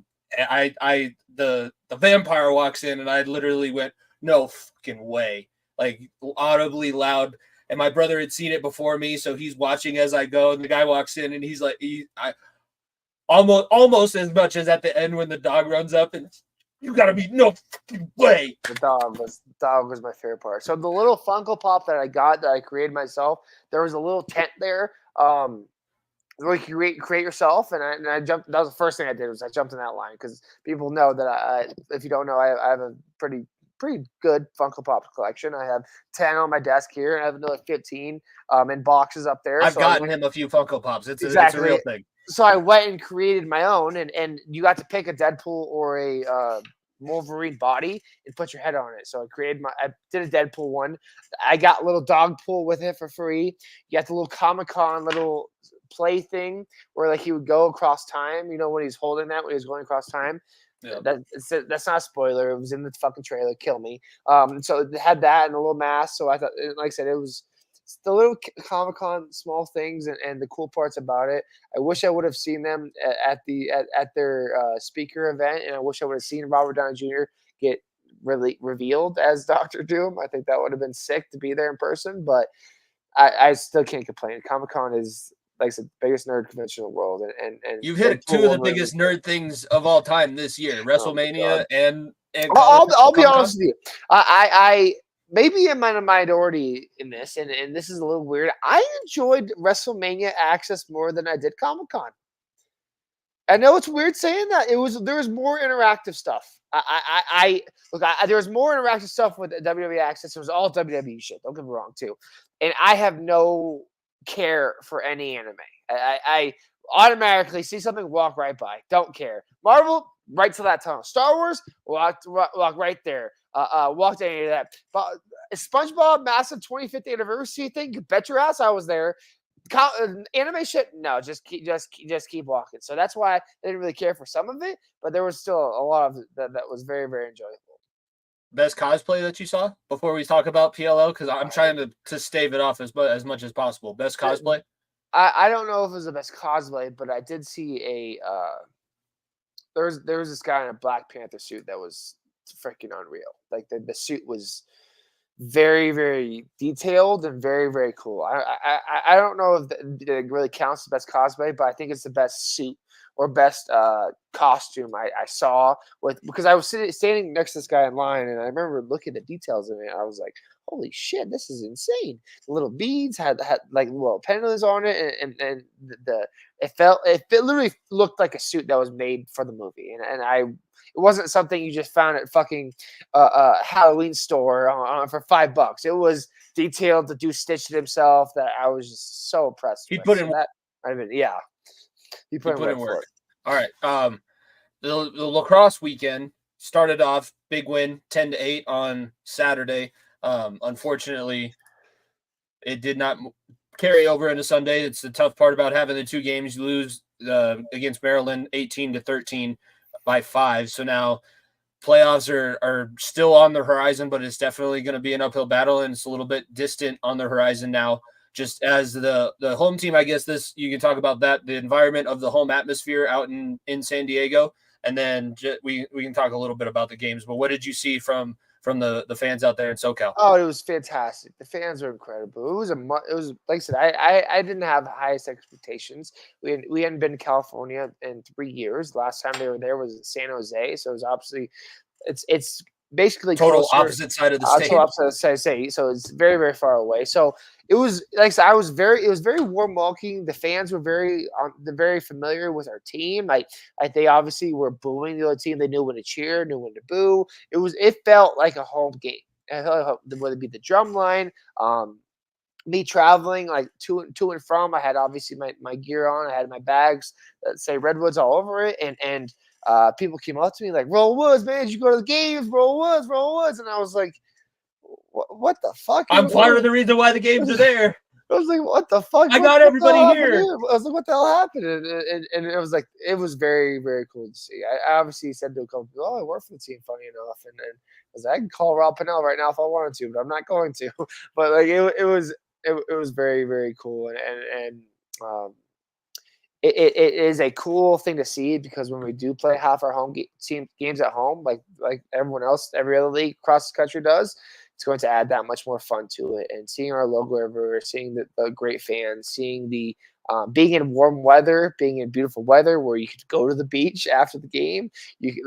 vampire walks in, and I literally went, no fucking way. Like audibly loud, and my brother had seen it before me, so he's watching as I go. And the guy walks in, and he's like, almost as much as at the end when the dog runs up, and you gotta be no fucking way. The dog was my favorite part. So the little Funko Pop that I created myself, there was a little tent there, where you create yourself, and I jumped. That was the first thing I did was I jumped in that line because people know that if you don't know, I have a pretty good Funko Pop collection. I have 10 on my desk here, and I have another 15 in boxes up there. I've gotten him a few Funko Pops. It's a real thing. So I went and created my own, and you got to pick a Deadpool or a Wolverine body and put your head on it. So I did a Deadpool one. I got a little dog pool with it for free. You got the little Comic-Con little play thing where like he would go across time. You know when he's holding that when he's going across time. Yeah. That's not a spoiler. It was in the fucking trailer. Kill me. So it had that and a little mask. So I thought, like I said, it was the little Comic-Con small things and the cool parts about it. I wish I would have seen them at their speaker event, and I wish I would have seen Robert Downey Jr. get really revealed as Dr. Doom. I think that would have been sick to be there in person, but I still can't complain. Comic-Con is, like I said, biggest nerd convention in the world, and you've hit two of the biggest nerd things of all time this year: WrestleMania and. I'll be honest with you. I maybe am in a minority in this, and this is a little weird. I enjoyed WrestleMania Access more than I did Comic-Con. I know it's weird saying that. There was more interactive stuff. There was more interactive stuff with WWE Access. It was all WWE shit. Don't get me wrong, too. And I have no care for any anime. I automatically see something, walk right by. Don't care. Marvel, right to that tunnel. Star Wars, walk right there. Walked any of that. But SpongeBob massive 25th anniversary thing. You bet your ass I was there. Anime shit, no, just keep walking. So that's why I didn't really care for some of it, but there was still a lot of it that was very, very enjoyable. Best cosplay that you saw before we talk about PLO? Because I'm trying to stave it off as much as possible. Best cosplay? I don't know if it was the best cosplay, but I did see there was this guy in a Black Panther suit that was freaking unreal. Like the suit was very, very detailed and very, very cool. I don't know if it really counts as best cosplay, but I think it's the best suit or best costume I saw because I was standing next to this guy in line, and I remember looking at the details of it. And I was like, "Holy shit, this is insane!" The little beads had like little pendants on it, and it literally looked like a suit that was made for the movie, it wasn't something you just found at fucking Halloween store for $5. It was detailed. The dude stitched it himself. That I was just so impressed. He with. put So in. that I mean, yeah, he put in work. All right. The lacrosse weekend started off big win, 10-8 on Saturday. Unfortunately, it did not carry over into Sunday. It's the tough part about having the two games. You lose against Maryland 18-13 by 5. So now playoffs are still on the horizon, but it's definitely going to be an uphill battle, and it's a little bit distant on the horizon now. Just as the home team, I guess you can talk about that, the environment of the home atmosphere out in San Diego, and then we can talk a little bit about the games. But what did you see from the fans out there in SoCal? Oh, it was fantastic. The fans were incredible. It was like I said, I didn't have the highest expectations. We hadn't been to California in 3 years. Last time they were there was in San Jose, so it was obviously it's basically total closer, opposite side of the state. total opposite side, so it's very, very far away. So it was like I said, it was very warm welcoming. The fans were they're very familiar with our team. Like they obviously were booing the other team. They knew when to cheer, knew when to boo. It felt like a home game. I felt like whether it be the drum line, me traveling like to and from. I had obviously my gear on. I had my bags that say Redwoods all over it, and people came up to me like, "Roll Woods, man! Did you go to the games? Roll Woods, Roll Woods!" And I was like, "What the fuck?" I'm part of the reason why the games are there. I was like, "What the fuck?" I got everybody here. I was like, "What the hell happened?" And it was like, it was very, very cool to see. I obviously said to a couple people, "Oh, I work for the team." Funny enough, and I was like, "I can call Rob Pennell right now if I wanted to, but I'm not going to." But like, it was very, very cool, and it is a cool thing to see because when we do play half our home team games at home, like everyone else, every other league across the country does, it's going to add that much more fun to it. And seeing our logo everywhere, seeing the great fans, seeing the being in warm weather, being in beautiful weather where you could go to the beach after the game.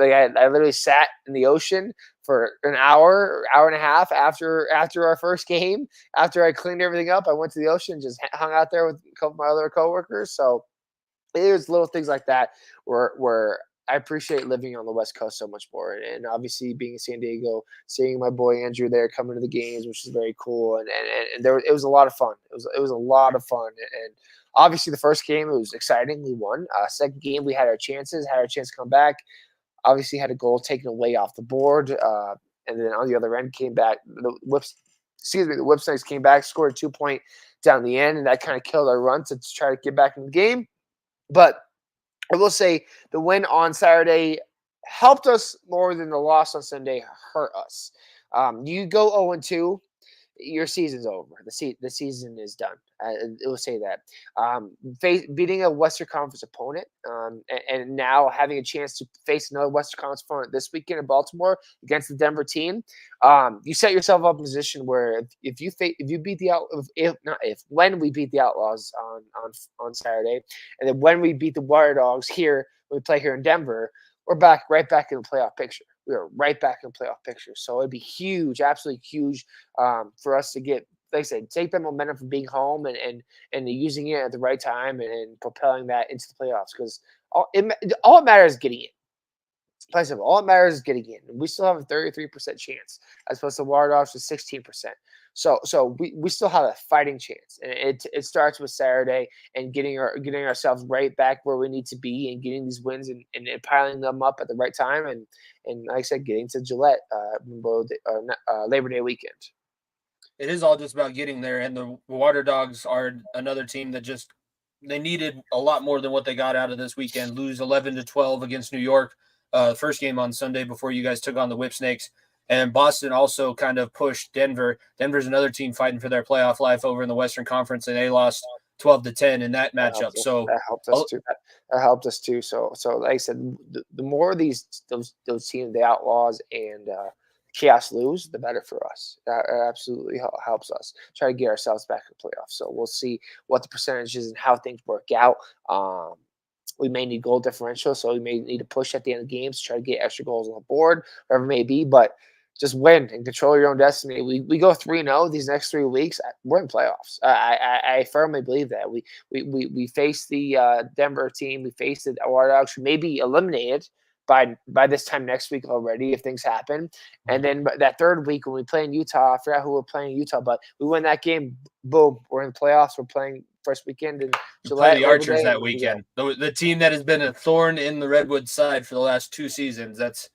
I literally sat in the ocean for an hour and a half after our first game. After I cleaned everything up, I went to the ocean, just hung out there with a couple of my other coworkers. So there's little things like that where I appreciate living on the West Coast so much more, and obviously being in San Diego, seeing my boy Andrew there coming to the games, which is very cool, and it was a lot of fun. It was a lot of fun, and obviously the first game, it was exciting. We won. Second game, we had our chance to come back. Obviously had a goal taken away off the board, and then on the other end came back. The Whipsnakes came back, scored a 2-point down the end, and that kind of killed our run to try to get back in the game. But I will say the win on Saturday helped us more than the loss on Sunday hurt us. You go 0-2, your season's over. The season is done. It will say that. Beating a Western Conference opponent, and now having a chance to face another Western Conference opponent this weekend in Baltimore against the Denver team, you set yourself up in a position where when we beat the Outlaws on Saturday, and then when we beat the Water Dogs here, when we play here in Denver, we're right back in the playoff picture. We are right back in the playoff picture. So it'd be huge, absolutely huge, for us to get, like I said, take that momentum from being home and using it at the right time and propelling that into the playoffs. Because all it matters is getting in. All it matters is getting in. We still have a 33% chance as opposed to Water Dogs with 16%. So we still have a fighting chance, and it starts with Saturday and getting ourselves right back where we need to be and getting these wins and piling them up at the right time and like I said, getting to Gillette Labor Day weekend. It is all just about getting there, and the Water Dogs are another team that they needed a lot more than what they got out of this weekend. Lose 11-12 against New York, first game on Sunday before you guys took on the Whip Snakes. And Boston also kind of pushed Denver. Denver's another team fighting for their playoff life over in the Western Conference, and they lost 12-10 in that matchup. So that helped us too. That helped us too. So like I said, the more those teams, the Outlaws and Chaos lose, the better for us. That absolutely helps us try to get ourselves back in the playoffs. So we'll see what the percentages and how things work out. We may need goal differential, so we may need to push at the end of the games to try to get extra goals on the board, whatever it may be. But just win and control your own destiny. We go 3-0 these next 3 weeks. We're in playoffs. I firmly believe that. We face the Denver team. We face the Water Dogs, who may be eliminated by this time next week already if things happen. And then that third week when we play in Utah, I forgot who we're playing in Utah, but we win that game. Boom, we're in the playoffs. We're playing first weekend in July. Play the Archers that weekend. The team that has been a thorn in the Redwoods side for the last 2 seasons. That's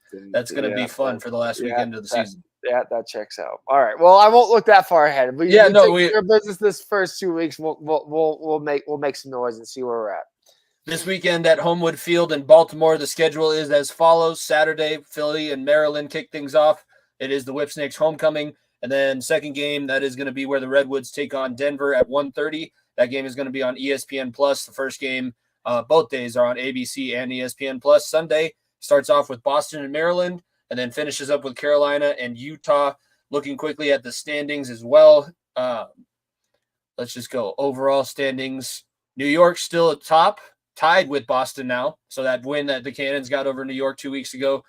going to be fun for the last weekend of the season. Yeah, that checks out. All right. Well, I won't look that far ahead. We our business this first 2 weeks. We'll make some noise and see where we're at. This weekend at Homewood Field in Baltimore, the schedule is as follows. Saturday, Philly and Maryland kick things off. It is the Whip Snakes homecoming. And then second game, that is going to be where the Redwoods take on Denver at 1:30. That game is going to be on ESPN+. The first game, both days are on ABC and ESPN+. Sunday starts off with Boston and Maryland and then finishes up with Carolina and Utah. Looking quickly at the standings as well. Let's just go. Overall standings, New York still at top, tied with Boston now. So that win that the Cannons got over New York 2 weeks ago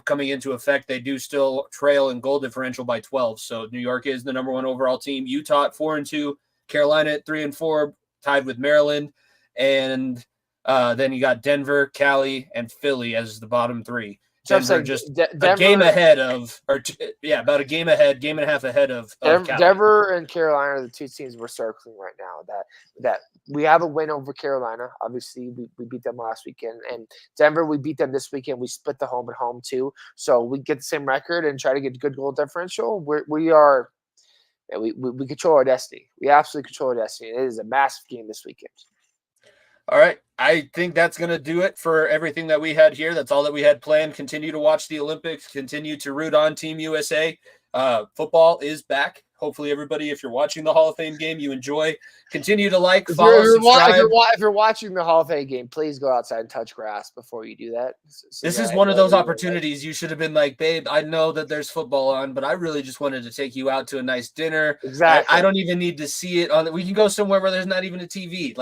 coming into effect, they do still trail in goal differential by 12. So New York is the number 1 overall team. Utah at 4-2, Carolina at 3-4, tied with Maryland. And then you got Denver, Cali, and Philly as the bottom 3. Denver just a game ahead of, about a game ahead, game and a half ahead of Denver and Carolina are the 2 teams we're circling right now. That we have a win over Carolina. Obviously, we beat them last weekend, and Denver we beat them this weekend. We split the home and home too, so we get the same record and try to get good goal differential. We control our destiny. We absolutely control our destiny. It is a massive game this weekend. All right. I think that's going to do it for everything that we had here. That's all that we had planned. Continue to watch the Olympics. Continue to root on Team USA. Football is back. Hopefully, everybody, if you're watching the Hall of Fame game, you enjoy. Continue to like, follow, subscribe. If you're watching the Hall of Fame game, please go outside and touch grass before you do that. This is one of those opportunities you should have been like, babe, I know that there's football on, but I really just wanted to take you out to a nice dinner. Exactly. I don't even need to see it on. We can go somewhere where there's not even a TV.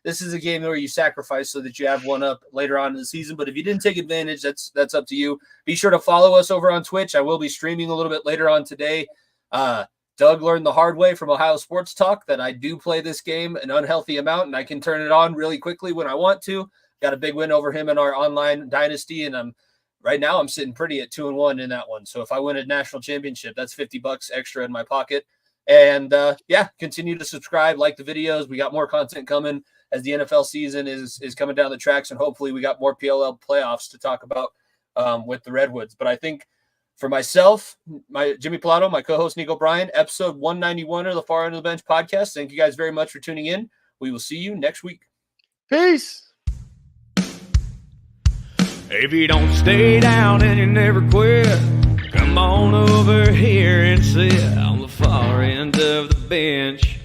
This is a game where you sacrifice so that you have one up later on in the season. But if you didn't take advantage, that's up to you. Be sure to follow us over on Twitch. I will be streaming a little bit later on today. Doug learned the hard way from Ohio Sports Talk that I do play this game an unhealthy amount, and I can turn it on really quickly when I want to. Got a big win over him in our online dynasty, and right now I'm sitting pretty at 2-1 in that one. So if I win a national championship, that's $50 extra in my pocket. And continue to subscribe, like the videos. We got more content coming as the NFL season is coming down the tracks, and hopefully we got more PLL playoffs to talk about with the Redwoods. But I think for myself, my Jimmy Pilato, my co-host Nico Bryan, episode 191 of the Far End of the Bench podcast. Thank you guys very much for tuning in. We will see you next week. Peace. If you don't stay down and you never quit, come on over here and sit on the far end of the bench.